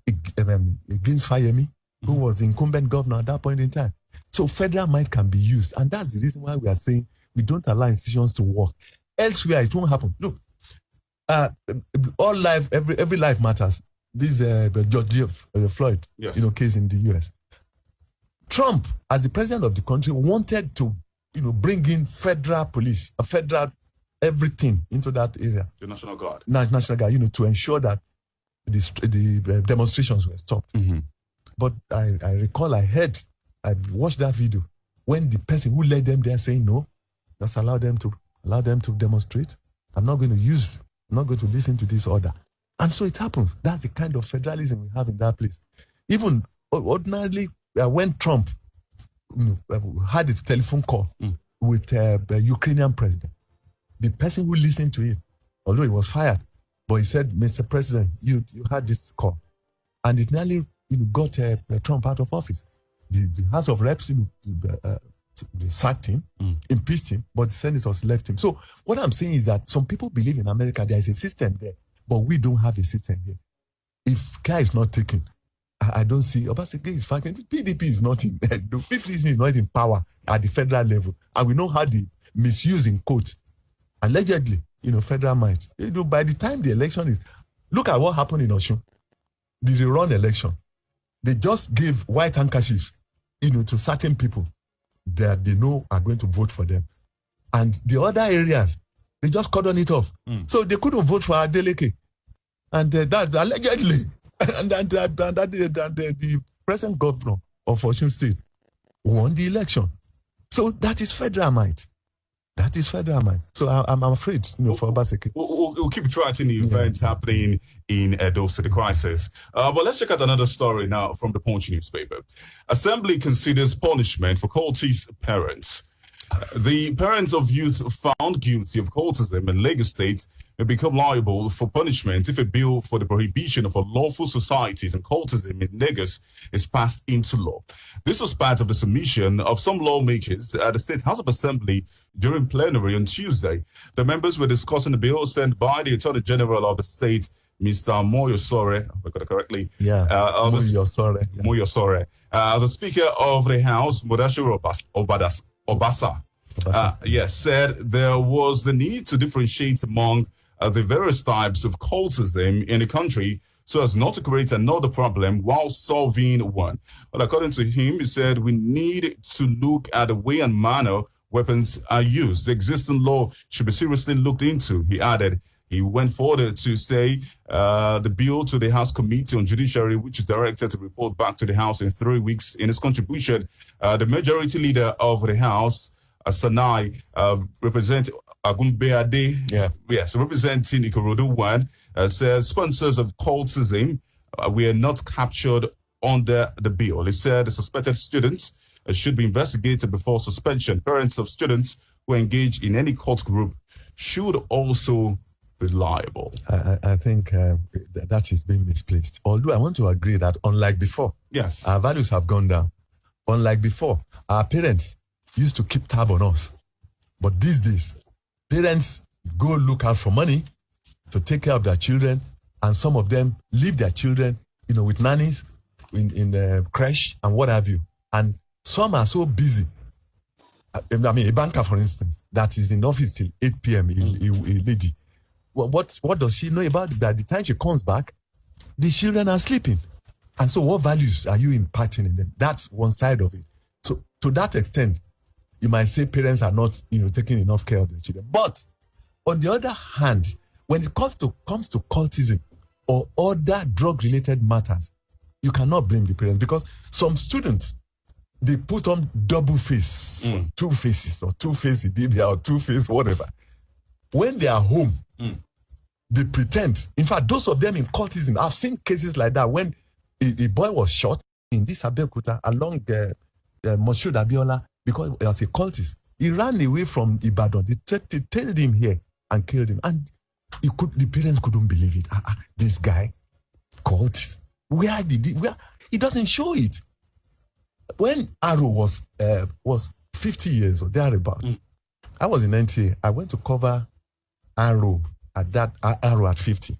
against Fayemi, who was the incumbent governor at that point in time. So federal might can be used, and that's the reason why we are saying we don't allow institutions to work. Elsewhere, it won't happen. Look, all life, every life matters. This George Floyd, case in the US. Trump, as the president of the country, wanted to, bring in federal police, a federal everything into that area. The National Guard. National Guard, to ensure that the demonstrations were stopped. Mm-hmm. But I recall I watched that video when the person who led them there saying, no, just allow them to demonstrate. I'm not going to listen to this order. And so it happens. That's the kind of federalism we have in that place. Even ordinarily, when Trump had a telephone call with the Ukrainian president, the person who listened to it, although he was fired, but he said, Mr. President, you had this call. And it nearly got Trump out of office. The House of Reps they sacked him, impeached him, but the senators left him. So what I'm saying is that some people believe in America there is a system there, but we don't have a system here. If care is not taken, I don't see. Obaseki is fighting. PDP is not in. PDP is not in power at the federal level, and we know how the misuse in court, allegedly, federal might. By the time the election is, look at what happened in Osun, the rerun election. They just gave white handkerchiefs, to certain people that they know are going to vote for them, and the other areas they just cordon it off. So they couldn't vote for Adeleke, and that allegedly. And the present governor of Osun State won the election. So that is federal might. So I'm afraid, for Obaseki. We'll keep tracking the events happening in Edo City crisis. But let's check out another story now from the Punch newspaper. Assembly considers punishment for cultist parents. The parents of youth found guilty of cultism in Lagos State may become liable for punishment if a bill for the prohibition of unlawful societies and cultism in Lagos is passed into law. This was part of the submission of some lawmakers at the State House of Assembly during plenary on Tuesday. The members were discussing the bill sent by the Attorney General of the state, Mr. Moyosore, if I got it correctly. Moyosore. Moyosore. The Speaker of the House, Mudashiru Obasa, said there was the need to differentiate among the various types of cultism in the country so as not to create another problem while solving one. But according to him, he said we need to look at the way and manner weapons are used. The existing law should be seriously looked into, he added. He went further to say the bill to the House Committee on Judiciary, which is directed to report back to the House in 3 weeks. In his contribution, the majority leader of the House, Sanai, representing Agumbeade, representing Ikorodu 1, says sponsors of cultism were not captured under the bill. He said the suspected students should be investigated before suspension. Parents of students who engage in any cult group should also reliable? I think that is being misplaced. Although I want to agree that unlike before, yes, our values have gone down. Unlike before, our parents used to keep tab on us. But these days, parents go look out for money to take care of their children, and some of them leave their children, with nannies in the creche and what have you. And some are so busy. I mean, a banker, for instance, that is in office till 8 p.m., a lady. What does she know about it? By the time she comes back, the children are sleeping. And so what values are you imparting in them? That's one side of it. So to that extent, you might say parents are not, taking enough care of their children. But on the other hand, when it comes to cultism or other drug-related matters, you cannot blame the parents, because some students, they put on double face, or two faces, or two-face Idibia, or two-face whatever. When they are home, they pretend. In fact, those of them in cultism, I've seen cases like that when a boy was shot in this Abeokuta along Moshood Abiola because he was a cultist. He ran away from Ibadan. They tailed him here and killed him. And the parents couldn't believe it. This guy, cultist. Where he doesn't show it. When Arrow was 50 years or thereabout, I was in NTA. I went to cover Arrow at 50.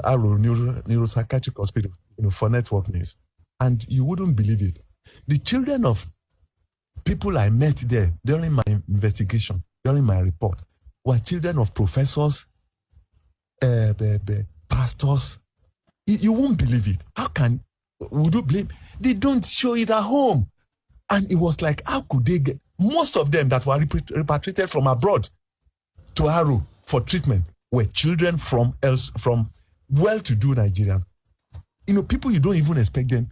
Arrow Neuropsychiatric Hospital, for network news. And you wouldn't believe it. The children of people I met there during my investigation, during my report, were children of professors, pastors. You won't believe it. Would you blame? They don't show it at home. And it was like, how could they get, most of them that were repatriated from abroad to Arrow for treatment were children from well-to-do Nigerians. People you don't even expect them,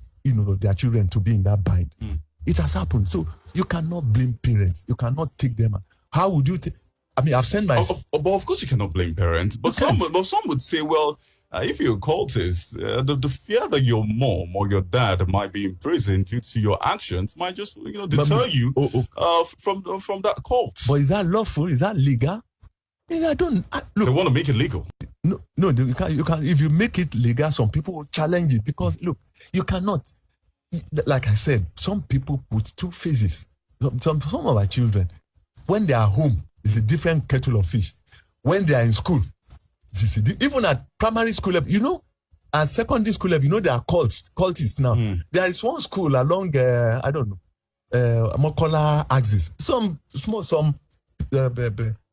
their children to be in that bind. It has happened. So you cannot blame parents. You cannot take them. How would you I've sent my... But of course you cannot blame parents. But some would say, well, if you're a cultist, the fear that your mom or your dad might be in prison due to your actions might just, deter you from that cult. But is that lawful? Is that legal? Look, they want to make it legal. No, you can't. If you make it legal, some people will challenge it because look, you cannot. Like I said, some people put two faces. Some of our children, when they are home, it's a different kettle of fish. When they are in school, even at primary school level, at secondary school level, they are cultists now. There is one school along, Mokola axis. Some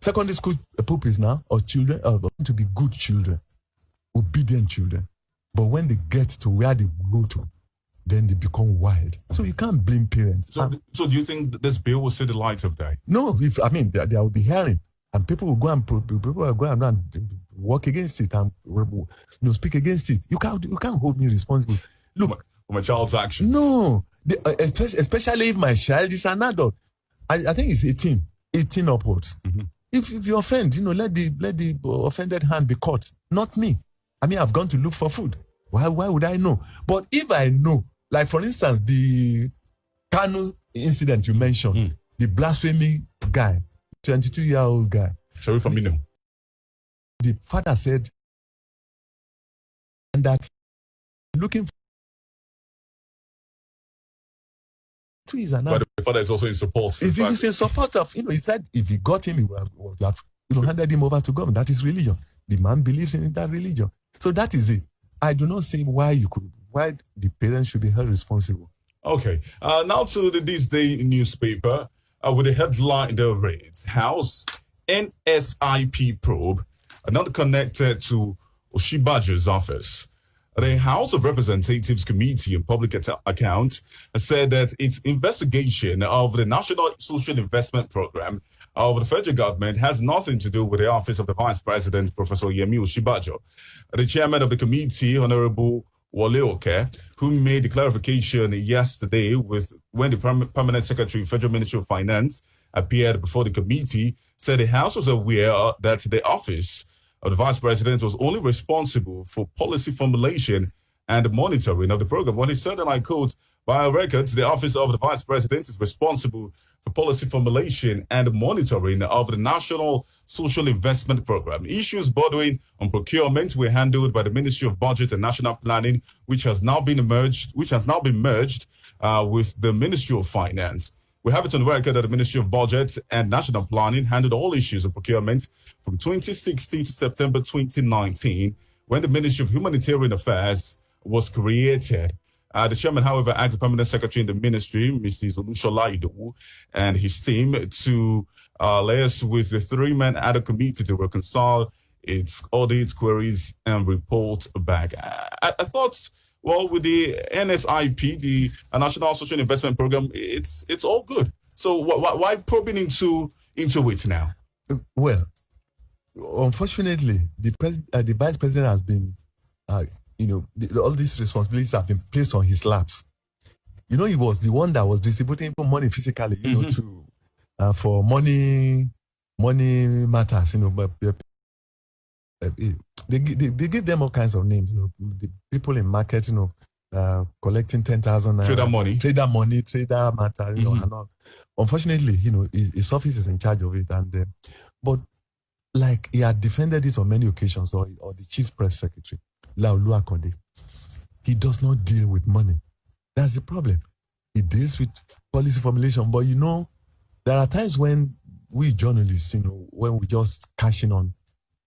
secondary school pupils now, or children, are going to be good children, obedient children. But when they get to where they go to, then they become wild. So you can't blame parents. So do you think this bill will see the light of day? No, there will be hearing, and people will go and work against it and speak against it. You can't hold me responsible. Look, for my child's actions. No, especially if my child is an adult. I think it's 18 upwards. If you offend, let the offended hand be caught, not me. I've gone to look for food. Why would I know? But if I know, like for instance, the Kanu incident you mentioned, the blasphemy guy, 22-year-old guy. Sorry for me, no. The father said that looking for but the father is also in support. He's in support of, he said if he got him, he would have handed him over to government. That is religion. The man believes in that religion. So that is it. I do not see why the parents should be held responsible. Okay. Now to the This Day newspaper with the headline that reads, House NSIP probe, not connected to Oshibajo's office. The House of Representatives Committee on Public Account said that its investigation of the National Social Investment Program of the federal government has nothing to do with the office of the Vice President, Professor Yemi Oshibajo. The chairman of the committee, Honorable Wale Oke, who made the clarification yesterday when the Permanent Secretary, Federal Ministry of Finance, appeared before the committee, said the House was aware that the office of the Vice President was only responsible for policy formulation and monitoring of the program. When he said, and I quote, by records, the Office of the Vice President is responsible for policy formulation and monitoring of the National Social Investment Program. Issues bordering on procurement were handled by the Ministry of Budget and National Planning, which has now been merged with the Ministry of Finance. We have it on record that the Ministry of Budget and National Planning handled all issues of procurement from 2016 to September 2019, when the Ministry of Humanitarian Affairs was created. The chairman, however, asked the permanent secretary in the ministry, Mrs. Olushola Idowu, and his team to liaise with the three-man ad hoc committee to reconcile its audit queries and report back. I thought, well, with the NSIP, the National Social Investment Program, it's all good. So why probing into it now? Well, unfortunately, the vice president has been, all these responsibilities have been placed on his laps. He was the one that was distributing money physically, to for money matters. But they give them all kinds of names. The people in market, collecting 10,000 trader money, trader matter. And all. Unfortunately, his office is in charge of it, and but like he had defended it on many occasions, or the chief press secretary, Lola, he does not deal with money. That's the problem. He deals with policy formulation, but there are times when we journalists, when we just cash in on,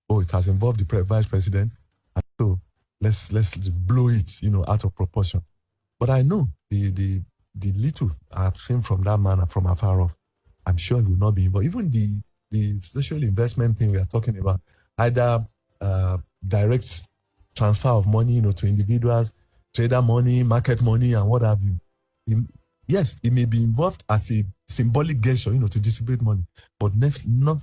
it has involved the vice president, and so let's blow it, out of proportion. But I know the little I've seen from that man from afar off, I'm sure he will not be involved. Even the social investment thing we are talking about, either direct transfer of money, to individuals, trader money, market money, and what have you. Yes, it may be involved as a symbolic gesture, to distribute money, but not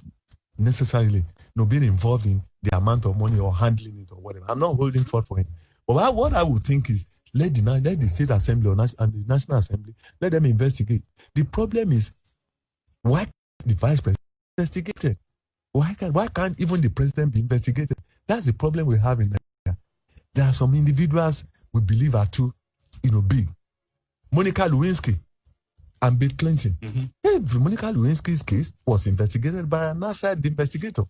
necessarily, being involved in the amount of money or handling it or whatever. I'm not holding forth for him. But what I would think is, let the State Assembly and the National Assembly, let them investigate. The problem is, why the Vice President investigated? Why can't even the President be investigated? That's the problem we have in Nigeria. There are some individuals we believe are too, big. Monica Lewinsky and Bill Clinton. Monica Lewinsky's case was investigated by an outside investigator,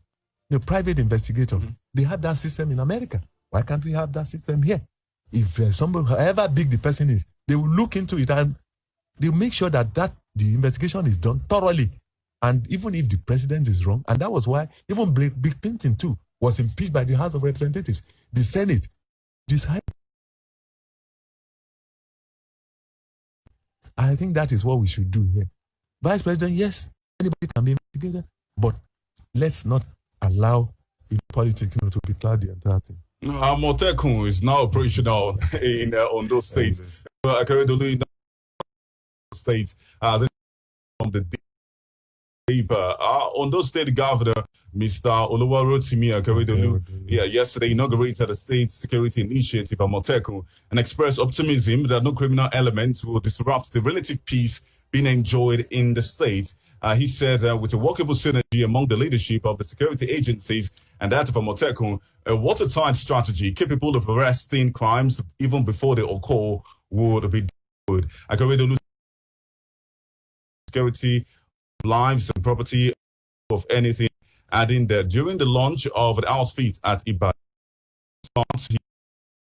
a private investigator. They have that system in America. Why can't we have that system here? If somebody, however big the person is, they will look into it and they'll make sure that the investigation is done thoroughly. And even if the president is wrong, and that was why even Bill Clinton too was impeached by the House of Representatives, the Senate decided. I think that is what we should do here. Vice President, yes, anybody can be investigated, but let's not allow politics, to becloud the entire thing. Motekun is now operational in Ondo State. Akeredolu State, from the paper. Ondo State Governor, Mr. Oluwarotimi Akeredolu, yesterday inaugurated a state security initiative at Motekun and expressed optimism that no criminal element will disrupt the relative peace being enjoyed in the state. He said with a workable synergy among the leadership of the security agencies and that of Motekun, a watertight strategy capable of arresting crimes even before they occur would be good. Akeredolu security, lives and property of anything, adding that during the launch of the outfit at Ibadan,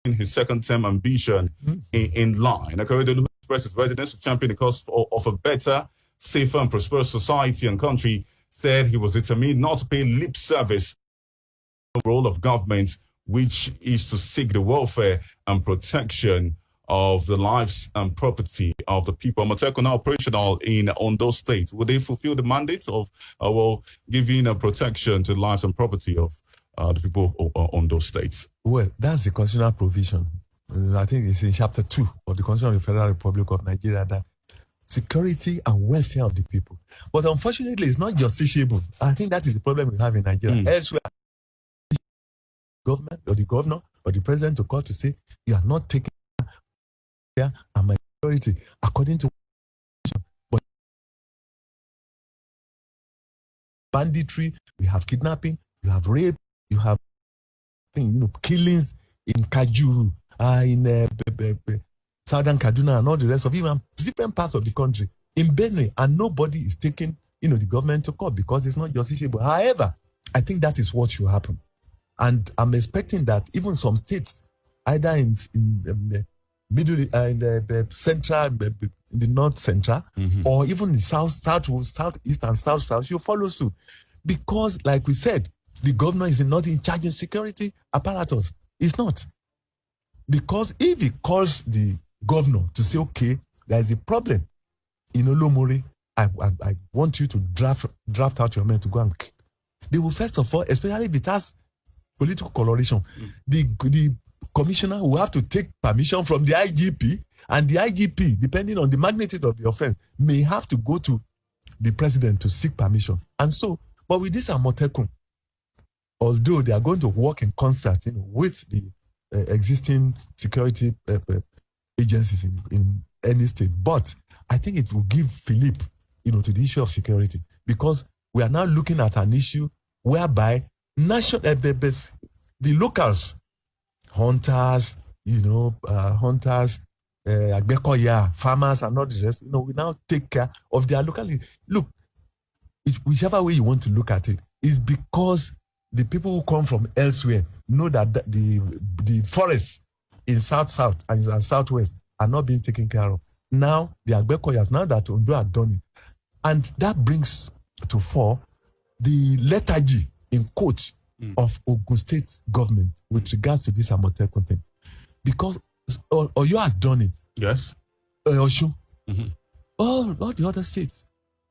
in his second-term ambition in line. Akeredolu expressed his readiness to champion the cause of a better, safer and prosperous society and country, said he was determined not to pay lip service to the role of government, which is to seek the welfare and protection of the lives and property of the people. Motekun now operational in Ondo State. Will they fulfill the mandate of giving protection to the lives and property of the people of Ondo State? Well, that's the constitutional provision. I think it's in Chapter 2 of the Constitution of the Federal Republic of Nigeria that security and welfare of the people. But unfortunately, it's not justiciable. I think that is the problem we have in Nigeria. Elsewhere, government or the governor or the president to court to say you are not taking care and majority according to but banditry, we have kidnapping, you have rape, you have killings in Kajuru, in Southern Kaduna and all the rest of even different parts of the country, in Benue, and nobody is taking the government to court because it's not justiciable. However, I think that is what should happen. And I'm expecting that even some states, either in the middle, in the central, in the north central, or even the southeast and south, you follow suit. Because, like we said, the governor is not in charge of security apparatus. It's not. Because if he calls the governor to say, okay, there is a problem in Olomori, I want you to draft out your men to go and kill. They will first of all, especially if it has political coloration, the commissioner will have to take permission from the IGP, and the IGP, depending on the magnitude of the offense, may have to go to the president to seek permission. And so, but with this Amotekun, although they are going to work in concert, with the existing security agencies in any state, but I think it will give Philip, to the issue of security, because we are now looking at an issue whereby the locals, hunters, Agbekoya, farmers, and all the rest, we now take care of their locality. Look, whichever way you want to look at it, is because the people who come from elsewhere know that the forests in south and southwest are not being taken care of. Now, the Agbekoyas, now that Ondo are done it, and that brings to fore the lethargy, in quotes, of Ogun State government with regards to this Amotekun thing. Because Oyo has done it. Yes. Oshu. All the other states.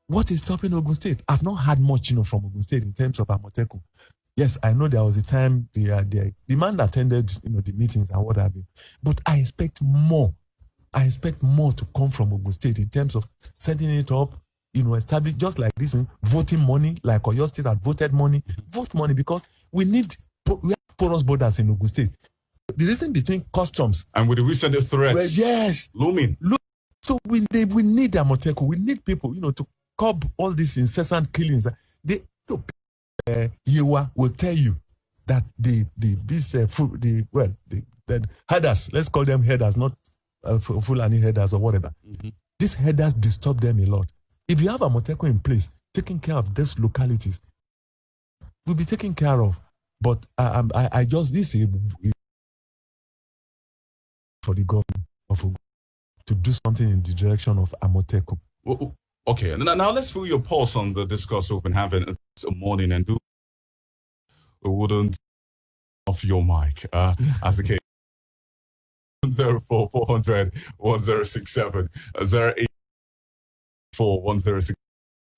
What is stopping Ogun State? I've not had much, from Ogun State in terms of Amotekun. Yes, I know there was a time the man attended, the meetings and what have you. But I expect more. I expect more to come from Ogun State in terms of setting it up, establish just like this, voting money, like Oyo State had voted money, vote money, because we have porous borders in Ogun State. The reason between customs and with the recent threats, looming. So we need Amotekun. We need people, to curb all these incessant killings. Yewa will tell you that the headers, let's call them headers, not Fulani headers or whatever. These headers disturb them a lot. If you have Amotekun in place, taking care of these localities, will be taken care of. But I just this is for the government to do something in the direction of Amotekun. Okay, now let's feel your pulse on the discourse we've been having this morning, and do wouldn't off your mic as the case. 04-400-1067 084-1067,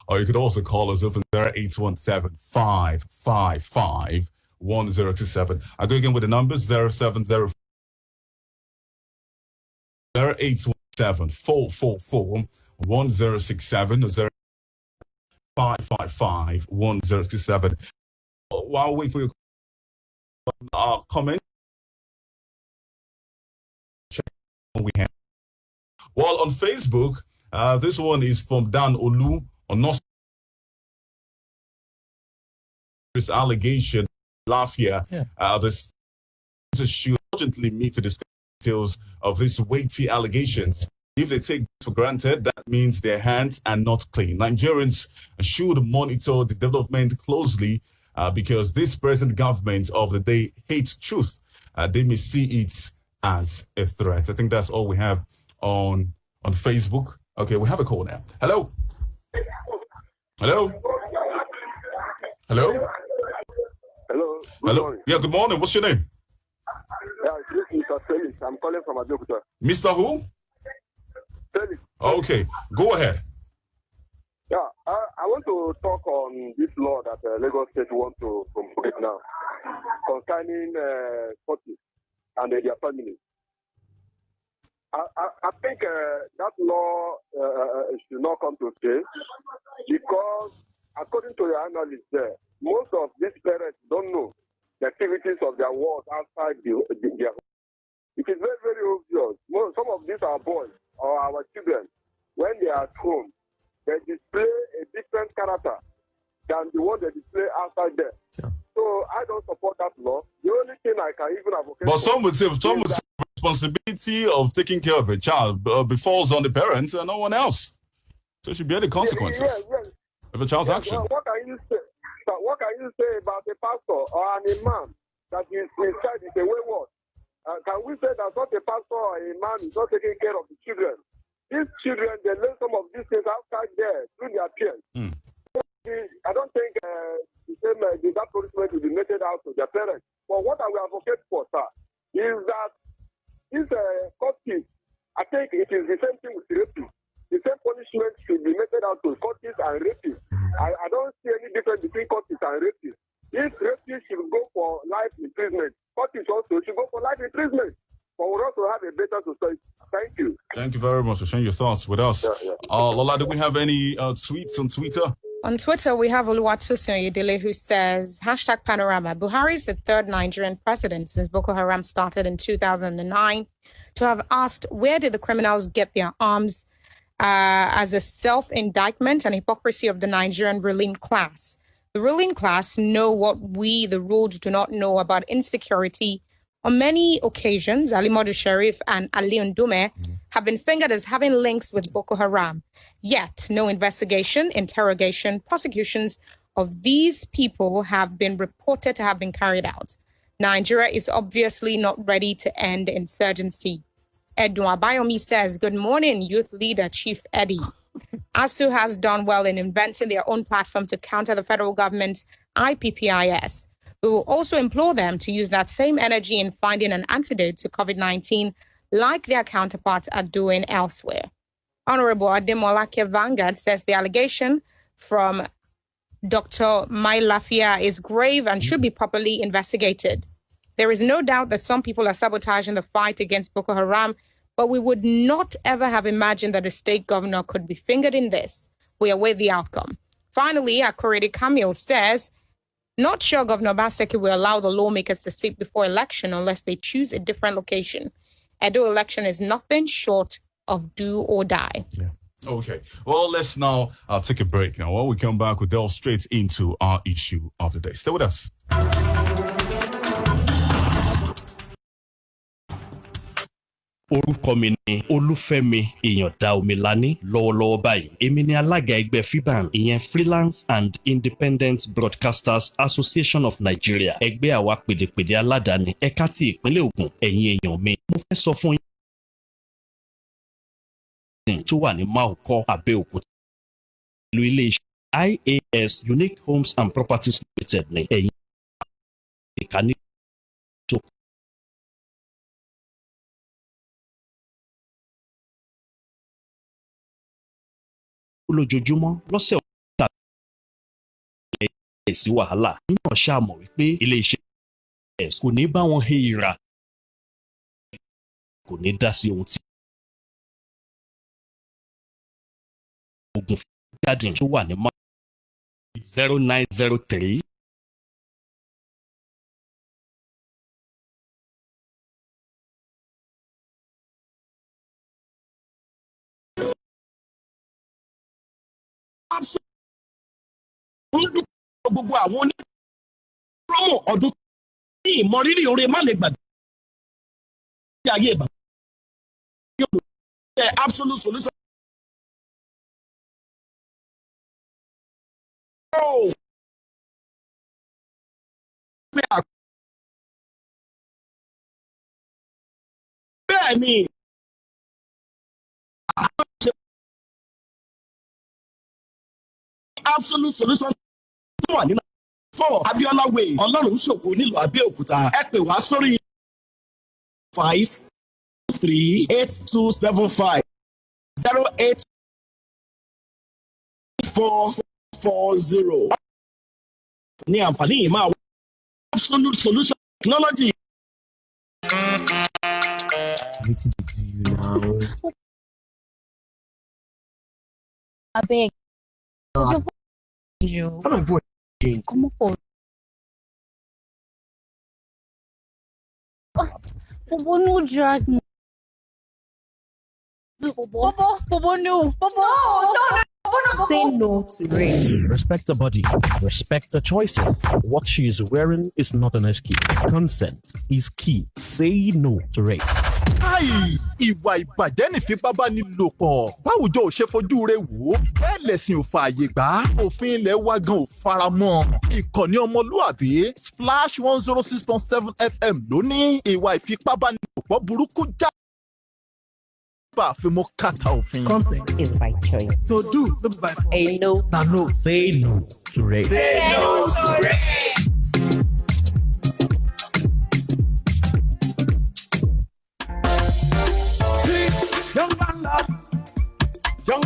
or you could also call us up on 0817-555-1067. I go again with the numbers 070 0817-444-1067 0555-1067. While we wait for your comment, check what we have. Well, on Facebook, this one is from Dan Olu on this allegation Lafia. This should urgently meet to discuss details of these weighty allegations. If they take for granted, that means their hands are not clean. Nigerians should monitor the development closely because this present government of the day hates truth. They may see it as a threat. I think that's all we have on Facebook. Okay, we have a call now. Hello? Hello? Hello? Hello. Hello? Morning. Yeah, good morning. What's your name? This is Mr. Felix. I'm calling from Adizua. Mr. who? Felix. Okay, go ahead. Yeah, I want to talk on this law that Lagos State wants to promulgate now concerning courts and their families. I think that law should not come to stay because, according to the analysts there, most of these parents don't know the activities of their world outside their home. It is very, very obvious. Some of these are boys or our children. When they are at home, they display a different character than the one they display outside there. Yeah. So I don't support that law. The only thing I can even advocate. But some would say responsibility of taking care of a child befalls on the parents and no one else. So it should be any consequences of a child's action. Well, what can you say? But what can you say about a pastor or an imam that his child is a wayward? Can we say that not a pastor or a man is not taking care of the children? These children, they learn some of these things outside there through their peers. I don't think that punishment will be meted out to their parents. But what I will advocate for, sir, is that this courtship, I think it is the same thing with rapists. The same punishment should be meted out to courtists and rapists. I don't see any difference between courtists and rapists. If rapists should go for life imprisonment, courtists also should go for life imprisonment. But we also have a better society. Thank you. Thank you very much for sharing your thoughts with us. Lola, do we have any tweets on Twitter? On Twitter, we have Oluwatosin Oyedele who says, #Panorama. Buhari is the third Nigerian president since Boko Haram started in 2009 to have asked, where did the criminals get their arms, as a self-indictment and hypocrisy of the Nigerian ruling class. The ruling class know what we, the ruled, do not know about insecurity. On many occasions, Ali Modu Sharif and Ali Ndume have been fingered as having links with Boko Haram. Yet, no investigation, interrogation, prosecutions of these people have been reported to have been carried out. Nigeria is obviously not ready to end insurgency. Edun Abayomi says, good morning, youth leader Chief Eddie. ASU has done well in inventing their own platform to counter the federal government's IPPIS. We will also implore them to use that same energy in finding an antidote to COVID-19 like their counterparts are doing elsewhere. Honorable Ademolake Vanguard says the allegation from Dr. Mai Lafia is grave and should be properly investigated. There is no doubt that some people are sabotaging the fight against Boko Haram, but we would not ever have imagined that a state governor could be fingered in this. We await the outcome. Finally, Akorede Camille says, not sure Governor Obaseki will allow the lawmakers to sit before election unless they choose a different location. Edo election is nothing short of do or die. Yeah. Okay. Well, let's now take a break. Now, when we come back, we'll delve straight into our issue of the day. Stay with us. orúkọ mi ni olúfẹ́mi ìyàndá omilani lọ́wọ́lọ́wọ́ báyìí èmi ni alága ẹgbẹ́ fiban ìyẹn freelance and independent broadcasters association of nigeria ẹgbẹ́ àwa pèdèpèdè aládàáni ẹ̀ka ti ìpínlẹ̀ Ògùn ẹ̀yin èèyàn mi mo fẹ́ sọ fún yín tó wà ní Maoko Abẹ́òkúta ìlú ilé-iṣẹ́ IAS Unique Homes and Properties Limited ní ẹ̀yìn ìkànnì tó lójoojúmọ́ lọ́sẹ̀ ọ̀tá sí wàhálà náà ṣàmọ̀ wípé ilé-iṣẹ́ S kò ní bá wọn he ìrà kò ní dá sí ohun tí ogun garden tó wà ní 0903 gbogbo àwọn onípromo ọdún ní ìmọrírì oore má lè gbàgbé ní ayé ìbàdàn yóò jẹ́ absolute solution. bẹ́ẹ̀ ni absolute solution tó wà nínú fún Abiola Way Ọlọ́run ṣògo nílùú Abẹ́òkúta ẹ pè wá sórí 53875 08440 ní àǹfààní yìí máa wá absolute solution technology. Wetin dey do you now? Abeg. Come on, boy. Come on. Bobo, no drag me. Bobo, no. Bobo, no. Say no to rain. Respect her body. Respect her choices. What she is wearing is not an excuse. Consent is key. Say no to rape. Káì, ìwà ìbàjẹ́ nìfipábánilòpọ̀. Báwùjọ ò ṣe fojú rẹ̀ wò ó. Bẹ́ẹ̀ lẹ̀sìn ò fààyè gbà. Òfin ilẹ̀ wa gan ò faramọ́. Ìkànnì ọmọlúàbí Splash 106.7 FM ló ní ìwà ìfipábánilòpọ̀ burúkú já. Consent is by choice. To do, not by force. A no. No, say no to rape. Say no to rape. See, young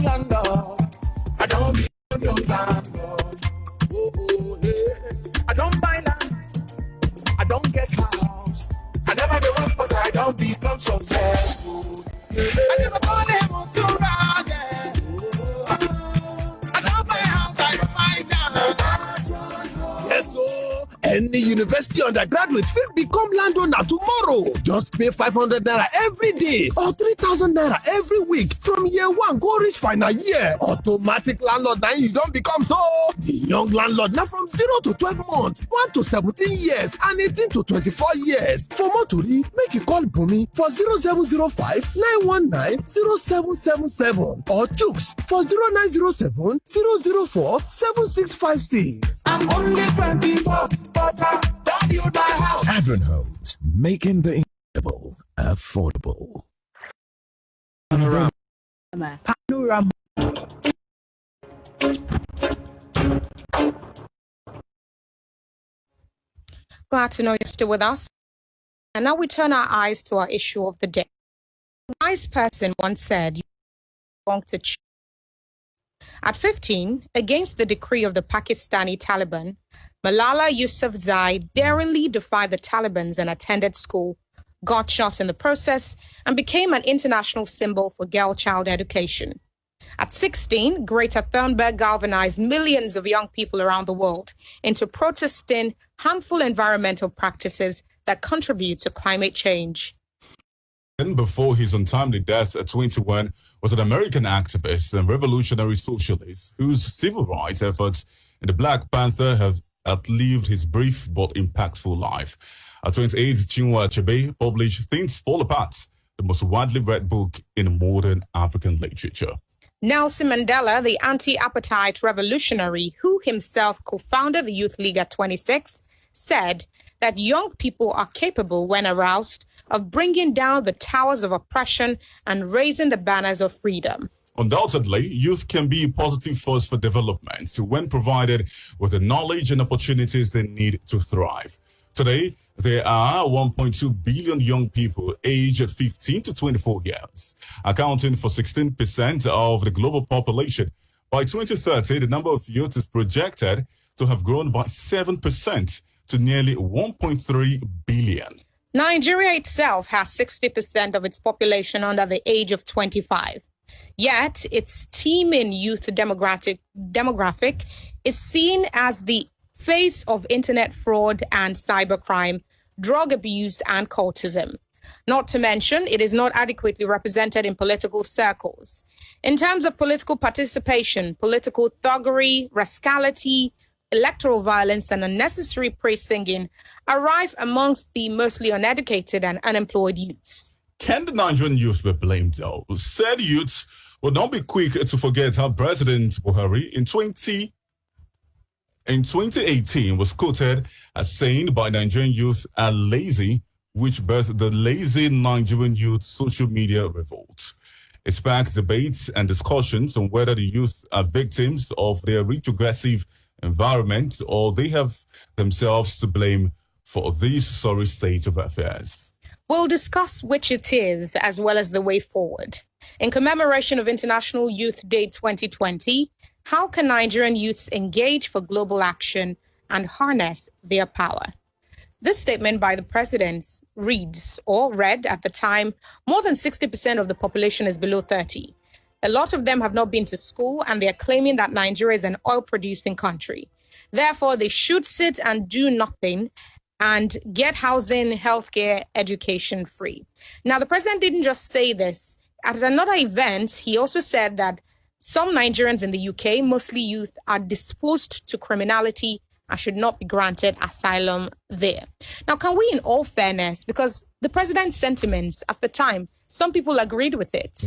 landlord, I don't be young landlord. Oh, yeah. I don't buy land, I don't get house. I never be work, but I don't become successful. I never call them to run, yeah. I don't buy house, I buy land. Yes, so any university undergraduate will become landowner tomorrow. Just pay 500 naira every day or 3,000 naira every week from year one go reach final year. Automatic landlord now you don't become so. The young landlord now from 0 to 12 months, 1 to 17 years, and 18 to 24 years. For more tori, make you call Bumi for 0705 919 0777 or Jukes for 0907 004 7656. I'm only 24, but I don't build my house. Adren Homes, making the incredible affordable. Panorama. Glad to know you're still with us. And now we turn our eyes to our issue of the day. A wise person once said, "You belong to choose." At 15, against the decree of the Pakistani Taliban, Malala Yousafzai daringly defied the Taliban and attended school, got shot in the process, and became an international symbol for girl-child education. At 16, Greta Thunberg galvanized millions of young people around the world into protesting harmful environmental practices that contribute to climate change. And before his untimely death at 21, was an American activist and revolutionary socialist whose civil rights efforts in the Black Panther have outlived his brief but impactful life. At 28, Chinua Achebe published Things Fall Apart, the most widely read book in modern African literature. Nelson Mandela, the anti-apartheid revolutionary who himself co-founded the Youth League at 26, said that young people are capable, when aroused, of bringing down the towers of oppression and raising the banners of freedom. Undoubtedly, youth can be a positive force for development when provided with the knowledge and opportunities they need to thrive. Today, there are 1.2 billion young people aged 15 to 24 years, accounting for 16% of the global population. By 2030, the number of youth is projected to have grown by 7% to nearly 1.3 billion. Nigeria itself has 60% of its population under the age of 25. Yet, its teeming youth demographic is seen as the face of internet fraud and cybercrime, drug abuse, and cultism. Not to mention, it is not adequately represented in political circles. In terms of political participation, political thuggery, rascality, electoral violence, and unnecessary praise singing are rife amongst the mostly uneducated and unemployed youths. Can the Nigerian youth be blamed, though? Said youths will not be quick to forget how President Buhari in 2018 was quoted as saying by Nigerian youth are lazy, which birthed the lazy Nigerian youth social media revolt. It sparked debates and discussions on whether the youth are victims of their retrogressive environment or they have themselves to blame for this sorry state of affairs. We'll discuss which it is as well as the way forward. In commemoration of International Youth Day 2020, how can Nigerian youths engage for global action and harness their power? This statement by the president reads, or read at the time, more than 60% of the population is below 30. A lot of them have not been to school, and they're claiming that Nigeria is an oil-producing country. Therefore, they should sit and do nothing and get housing, healthcare, education free. Now, the president didn't just say this. At another event, he also said that some Nigerians in the UK, mostly youth, are disposed to criminality and should not be granted asylum there. Now, can we, in all fairness, because the president's sentiments at the time, some people agreed with it.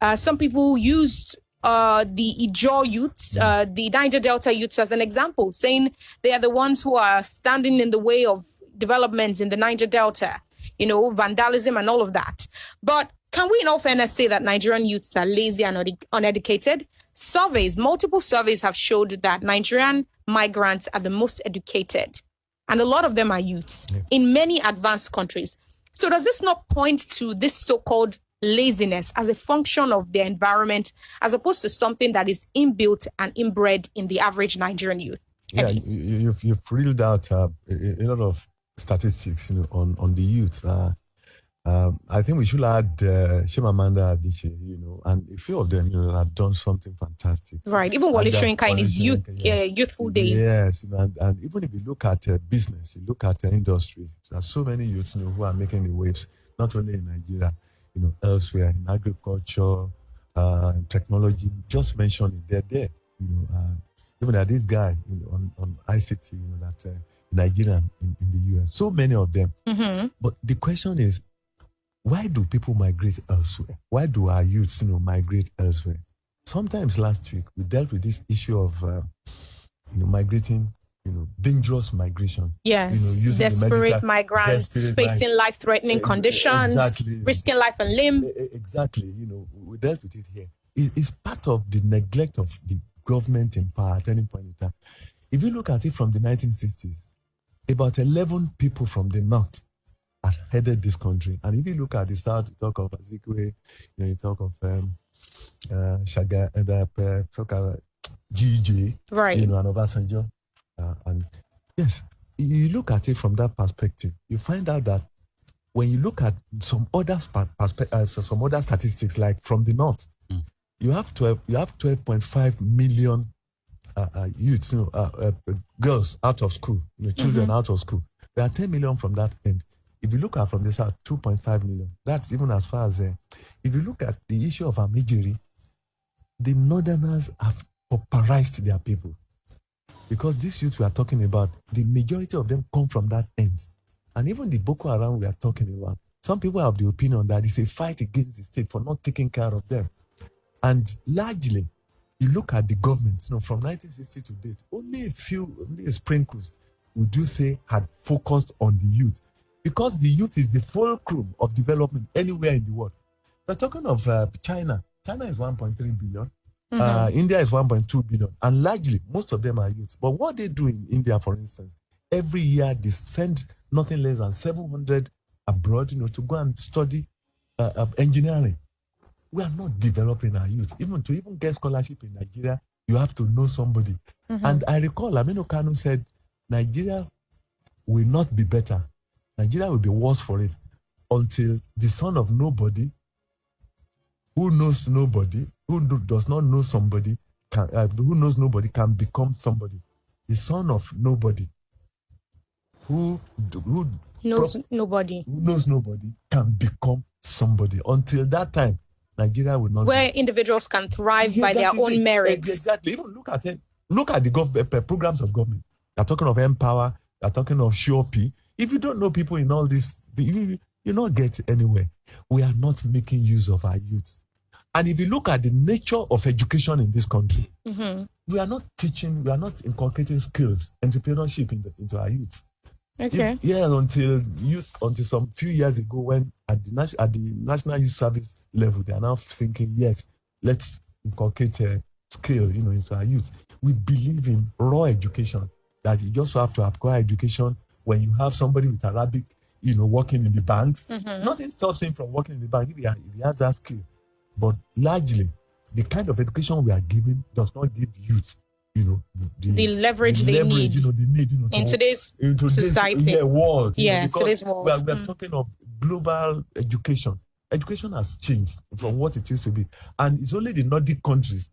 Yeah. Some people used the Ijaw youths, the Niger Delta youths as an example, saying they are the ones who are standing in the way of developments in the Niger Delta, vandalism and all of that. But can we in all fairness say that Nigerian youths are lazy and uneducated? Multiple surveys have showed that Nigerian migrants are the most educated, and a lot of them are youths in many advanced countries. So does this not point to this so-called laziness as a function of their environment, as opposed to something that is inbuilt and inbred in the average Nigerian youth? Yeah, you've reeled out a lot of statistics on the youth. I think we should add Shimamanda Adichie, and a few of them, have done something fantastic. Right, even Wole Soyinka in his youthful days. Yes, and even if you look at business, you look at industry, there are so many youths, who are making the waves, not only in Nigeria, elsewhere, in agriculture, technology. Just mention it, they're there. Even at this guy, on ICT, that Nigerian in the US, so many of them. Mm-hmm. But the question is, why do people migrate elsewhere? Why do our youths, migrate elsewhere? Sometimes last week, we dealt with this issue of, migrating, dangerous migration. Yes, desperate migrants facing life-threatening conditions, risking life and limb. Exactly, we dealt with it here. It's part of the neglect of the government in power at any point in time. If you look at it from the 1960s, about 11 people from the north had headed this country. And if you look at the south, you talk of Azikwe, you talk of Shaga, and talk of GJ, right? And Obasanjo. And yes, you look at it from that perspective, you find out that when you look at some other statistics, like from the north, you have 12.5 million youths, girls out of school, children out of school. There are 10 million from that end. If you look at from the south, 2.5 million. That's even as far as if you look at the issue of Amejiri, the northerners have pauperized their people. Because these youth we are talking about, the majority of them come from that end. And even the Boko Haram we are talking about, some people have the opinion that it's a fight against the state for not taking care of them. And largely, you look at the government, from 1960 to date, only a sprinkles would you say had focused on the youth. Because the youth is the fulcrum of development anywhere in the world. We're talking of China. China is 1.3 billion. Mm-hmm. India is 1.2 billion. And largely, most of them are youths. But what they do in India, for instance, every year they send nothing less than 700 abroad, to go and study engineering. We are not developing our youth. Even to get scholarship in Nigeria, you have to know somebody. Mm-hmm. And I recall Aminu Kanu said, Nigeria will not be better. Nigeria will be worse for it until the son of nobody, who knows nobody, who does not know somebody, who knows nobody can become somebody. The son of nobody, who knows nobody can become somebody. Until that time, Nigeria will not. Where individuals can thrive by their own merits. Exactly. Even look at it. Look at the programs of government. They're talking of Empower. They're talking of Shopi. If you don't know people in all this, you not get anywhere. We are not making use of our youth. And if you look at the nature of education in this country, mm-hmm. we are not inculcating skills, entrepreneurship into our youth. Okay. Until some few years ago, when at the National Youth Service level, they are now thinking, yes, let's inculcate a skill, into our youth. We believe in raw education, that you just have to acquire education. When you have somebody with Arabic, working in the banks, mm-hmm. nothing stops him from working in the bank if he has that skill. But largely, the kind of education we are giving does not give youth, the leverage they need. In today's society, world. Today's world. We are talking of global education. Education has changed from what it used to be, and it's only the Nordic countries,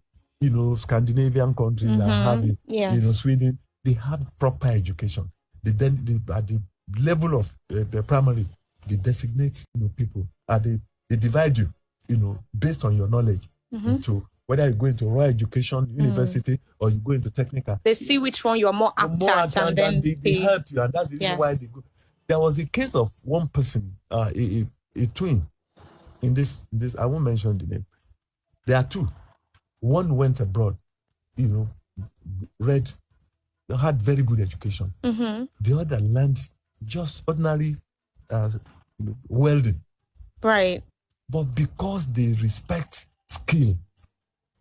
Scandinavian countries mm-hmm. that have it. Yes. Sweden, they have proper education. At the level of the primary, they designate people. They divide you, based on your knowledge mm-hmm. into whether you go into Royal Education, University, or you go into technical. They see which one you're more apt at, and then they help you, and that's the reason why they go. There was a case of one person, a twin, in this, I won't mention the name. There are two. One went abroad, had very good education. The other learned just ordinary welding. Right. But because they respect skill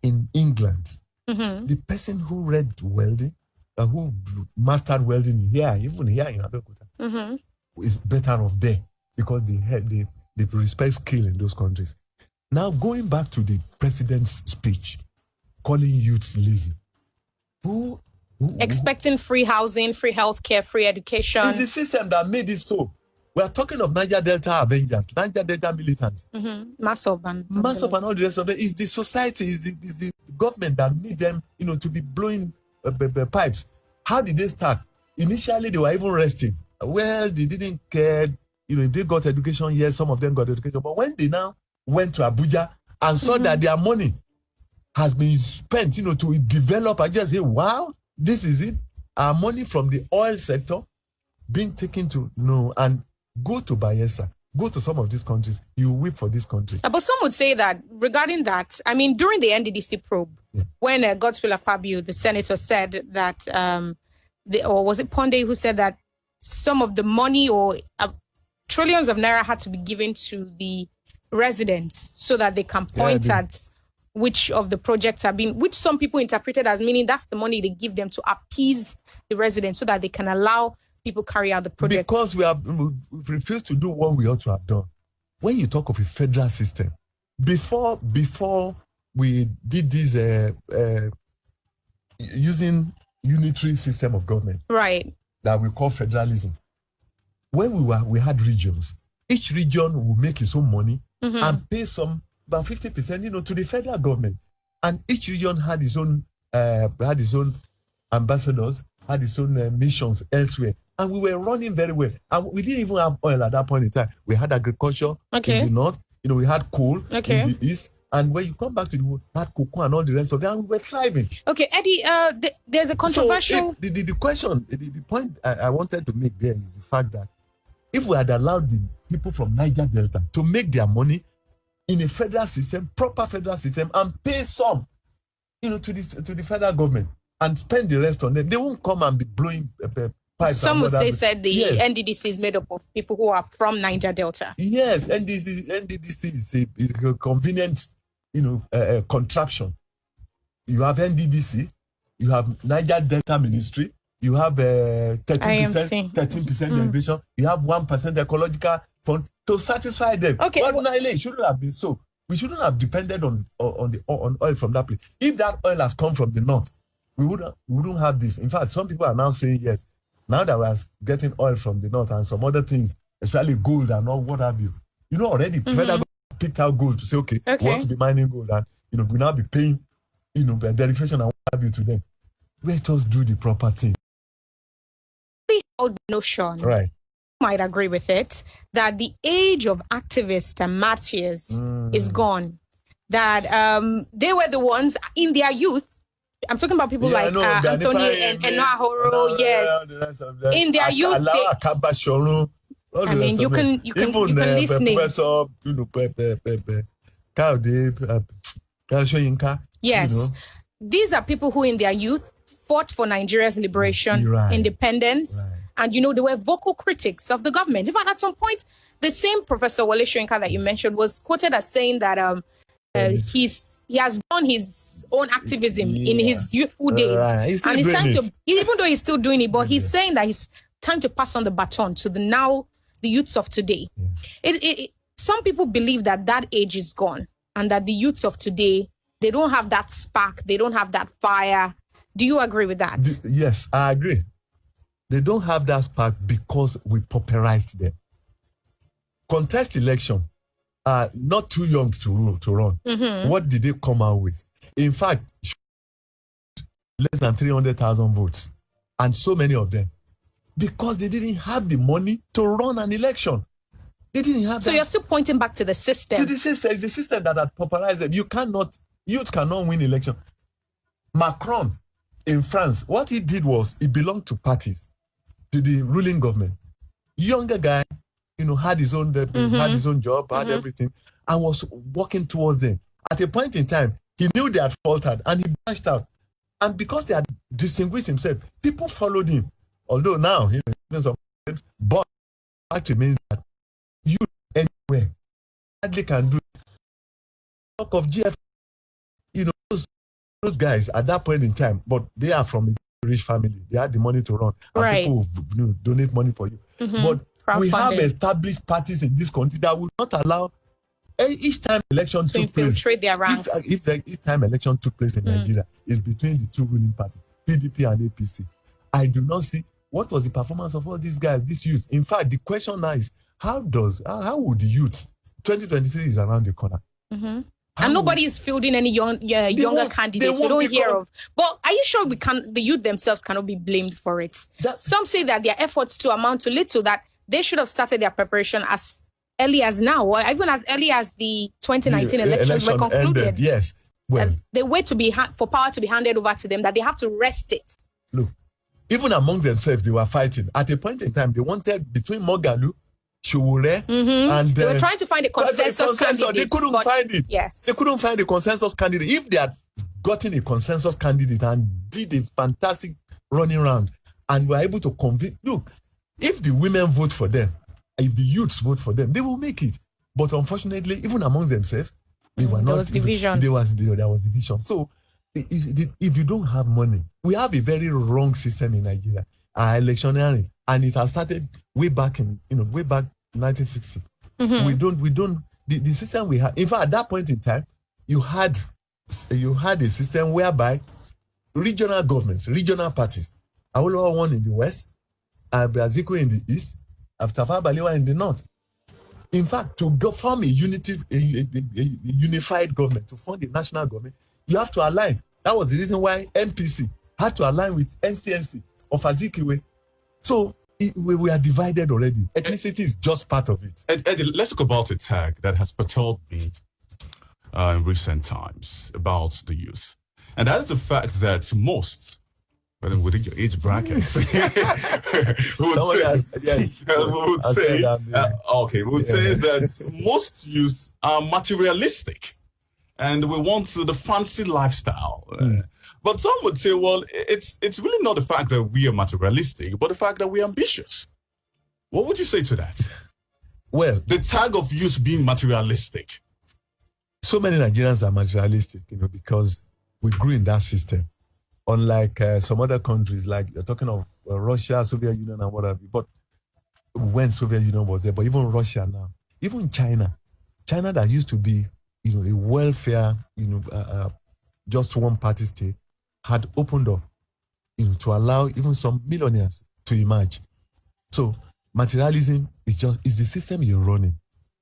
in England, the person who read welding, who mastered welding here, even here in Abeokuta, is better off there because they respect skill in those countries. Now, going back to the president's speech, calling youths lazy. Who expecting free housing, free healthcare, free education. It's the system that made it so. We are talking of Niger Delta Avengers, Niger Delta militants. Massive and all the rest of them. It's the society, it's the government that made them, to be blowing pipes. How did they start? Initially, they were even resting. Well, they didn't care. If they got education, yes, some of them got education. But when they now went to Abuja and saw that their money has been spent, to develop, I just say, wow, this is it. Our money from the oil sector being taken to and go to Bayelsa, go to some of these countries, you weep for this country. But some would say that regarding that, during the NDDC probe, when Godswill Akpabio, the senator, said that, or was it Ponde who said that some of the money or trillions of naira had to be given to the residents so that they can point at which of the projects have been, which some people interpreted as meaning that's the money they give them to appease the residents so that they can allow people carry out the project. Because we refused to do what we ought to have done. When you talk of a federal system, before we did this using unitary system of government, right, that we call federalism. When we had regions, each region will make its own money and pay about 50%, to the federal government, and each region had its own ambassadors, had its own missions elsewhere. And we were running very well. And we didn't even have oil at that point in time. We had agriculture in the north. We had coal in the east. And when you come back to the world, had cocoa and all the rest of them, and we were thriving. Okay, Eddie, there's a controversial... So the question, the point I wanted to make there is the fact that if we had allowed the people from Niger Delta to make their money in a federal system, proper federal system, and pay some, to the federal government and spend the rest on them, they won't come and be blowing pipes. Some would say the NDDC is made up of people who are from Niger Delta. Yes, NDDC is a convenient, contraption. You have NDDC, you have Niger Delta Ministry, you have 13% elevation, you have 1% ecological fund to satisfy them. Okay, ordinarily, it shouldn't have been so. We shouldn't have depended on oil from that place. If that oil has come from the north, we wouldn't have this. In fact, some people are now saying yes. Now that we are getting oil from the north and some other things, especially gold and all, what have you. Already federal government picked out gold to say, okay, we want to be mining gold, and we now be paying, the derivation and what have you to them. Let us do the proper thing. The old notion, right? Might agree with it, that the age of activists and martyrs is gone. That they were the ones in their youth. I'm talking about people like Anthony and Ahoro. Yes, in their youth. You can list names. Yes, these are people who in their youth fought for Nigeria's liberation, independence. Right. And, they were vocal critics of the government. In fact, at some point, the same Professor Wole Soyinka that you mentioned was quoted as saying that he has done his own activism in his youthful days. Right. And it's time to, even though he's still doing it, but he's saying that it's time to pass on the baton to the youths of today. Some people believe that age is gone and that the youths of today, they don't have that spark, they don't have that fire. Do you agree with that? Yes, I agree. They don't have that spark because we pauperized them. Contest election are not too young to run. What did they come out with? In fact, less than 300,000 votes. And so many of them. Because they didn't have the money to run an election. They didn't have So you're still pointing back to the system. To the system. It's the system that had pauperized them. You cannot, Youth cannot win election. Macron in France, what he did was he belonged to parties, to the ruling government. Younger guy, had his own had his own job, had everything, and was working towards them. At a point in time, he knew they had faltered and he bashed out. And because he had distinguished himself, people followed him. Although now, but the fact remains that you anywhere hardly can do it. Talk of GF, those guys at that point in time, but they are from a rich family. They had the money to run. And people will donate money for you. But we have established parties in this country that will not allow each time election to took place. Infiltrate their ranks. If each time election took place in Nigeria is between the two ruling parties, PDP and APC. I do not see what was the performance of all these guys, these youths. In fact, the question now is how would the youth 2023 is around the corner. And nobody is fielding any younger candidates. We don't hear of. But are you sure the youth themselves cannot be blamed for it? Some say that their efforts to amount to little, that they should have started their preparation as early as now, or even as early as the 2019 elections were concluded. Ended, yes. Well, they wait for power to be handed over to them, that they have to wrest it. Look, even among themselves, they were fighting. At a point in time, they wanted between Mogalu, Showore, and they were trying to find a consensus candidate. They couldn't find it. Yes. They couldn't find a consensus candidate. If they had gotten a consensus candidate and did a fantastic running round and were able to convince, look, if the women vote for them, if the youths vote for them, they will make it. But unfortunately, even among themselves, they were not. There was division. There was division. So if you don't have money, we have a very wrong system in Nigeria, electioneering, and it has started way back in 1960. We don't the system we had. In fact, at that point in time, you had a system whereby regional governments, regional parties, Awolowo won in the west, Azikiwe in the east, Tafawa Balewa in the north. In fact, to form a unified government, to form the national government, you have to align. That was the reason why NPC had to align with NCNC of Azikiwe. So we are divided already. Ethnicity is just part of it. Eddie, let's talk about a tag that has perturbed me in recent times about the youth. And that is the fact that most, within your age bracket, would say that most youth are materialistic and we want the fancy lifestyle. But some would say, well, it's really not the fact that we are materialistic, but the fact that we are ambitious. What would you say to that? Well, the tag of youth being materialistic. So many Nigerians are materialistic, because we grew in that system. Unlike some other countries, like you're talking of Russia, Soviet Union, and whatever. But when Soviet Union was there, but even Russia now, even China that used to be, a welfare, just one party state, had opened up, to allow even some millionaires to emerge. So materialism is the system you're running,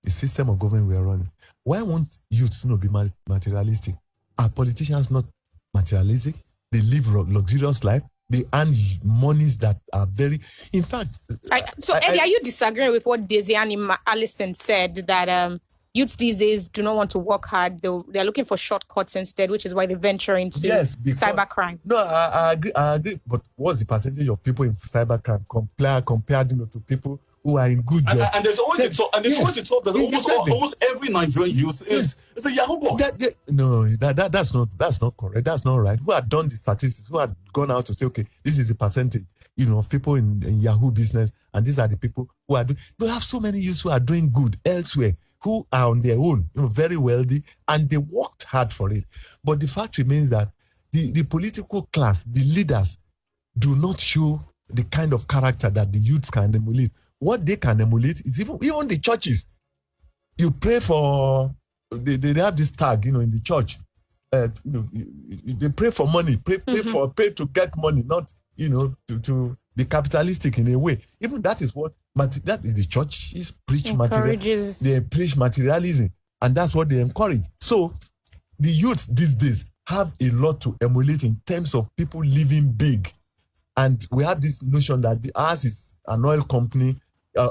the system of government we are running. Why won't youths be materialistic? Are politicians not materialistic? They live luxurious life. They earn monies that are very... In fact... Eddie, are you disagreeing with what Desiani Allison said, that youths these days do not want to work hard? They're looking for shortcuts instead, which is why they venture into cybercrime. No, I agree. But what's the percentage of people in cybercrime compared to people who are in good jobs? And there's always a talk that almost every Nigerian youth is a Yahoo boy. That's not correct. That's not right. Who had done the statistics? Who had gone out to say, okay, this is the percentage, of people in Yahoo business, and these are the people who are doing. We have so many youths who are doing good elsewhere, who are on their own, very wealthy, and they worked hard for it. But the fact remains that the political class, the leaders, do not show the kind of character that the youths can emulate. What they can emulate is even the churches. You pray for, they have this tag, in the church. They pray for money, pray to get money, not, to be capitalistic in a way. Even that is what, that is the church is preach materialism. They preach materialism, and that's what they encourage. So the youth these days have a lot to emulate in terms of people living big. And we have this notion that ours is an oil company,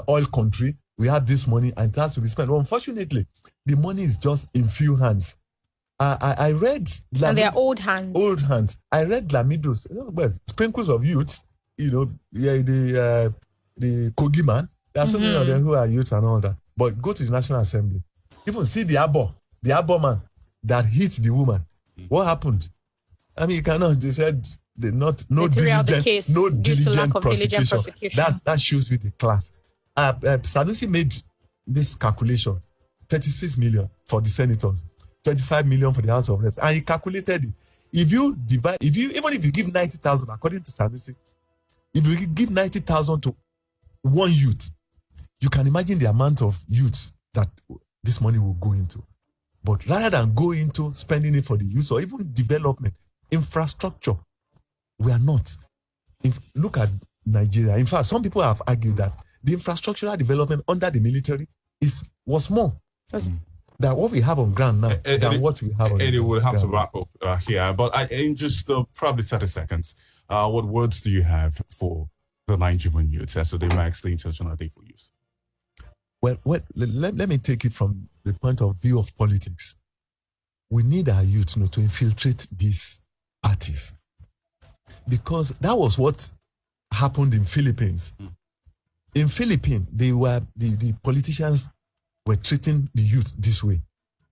oil country. We have this money and it has to be spent. Well, unfortunately, the money is just in few hands. I read... And they're old hands. Old hands. I read Lamido's, well, sprinkles of youth, the Kogi man. There are so many of them who are youth and all that. But go to the National Assembly. Even see the Abo man that hit the woman. What happened? I mean, you cannot, they said, no diligent prosecution. That shows you the class. Sanusi made this calculation, 36 million for the senators, 25 million for the House of Reps, and he calculated it. Even if you give 90,000, according to Sanusi, if you give 90,000 to one youth, you can imagine the amount of youth that this money will go into. But rather than go into spending it for the youth or even development, infrastructure, we are not. Look at Nigeria. In fact, some people have argued that the infrastructural development under the military was more than what we have on ground now. Than what we have on Eddie, we'll have to ground. wrap up here. But in just probably 30 seconds, what words do you have for the Nigerian youth as today marks the International Day for Youth? Well, let me take it from the point of view of politics. We need our youth to infiltrate these parties. Because that was what happened in Philippines. In Philippines, the politicians were treating the youth this way.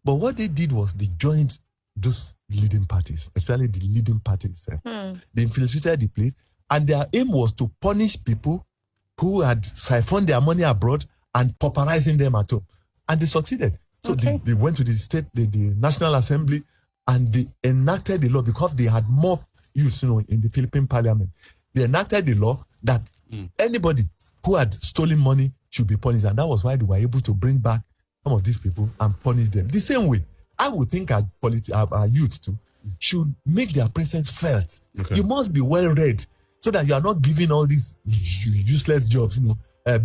But what they did was they joined those leading parties, especially the leading parties. They infiltrated the place, and their aim was to punish people who had siphoned their money abroad and pauperizing them at home. And they succeeded. So they went to the National Assembly, and they enacted the law because they had more youth, in the Philippine Parliament. They enacted the law that anybody who had stolen money should be punished, and that was why they were able to bring back some of these people and punish them. The same way, I would think our youth too should make their presence felt. You must be well read so that you are not giving all these useless jobs,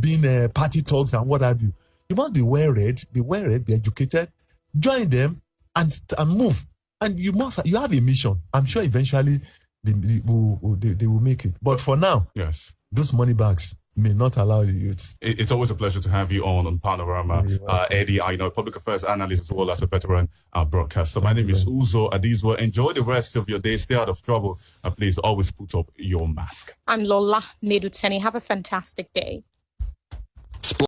being party talks and what have you. You must be well read, be educated, join them and move. And you have a mission. I'm sure eventually they will make it. But for now, yes, those money bags may not allow the youth. It's always a pleasure to have you on Panorama. Eddie, I know, public affairs analyst as well as a veteran broadcaster. My name is Uzo Adizua. Enjoy the rest of your day. Stay out of trouble. And please always put up your mask. I'm Lola Meduteni. Have a fantastic day.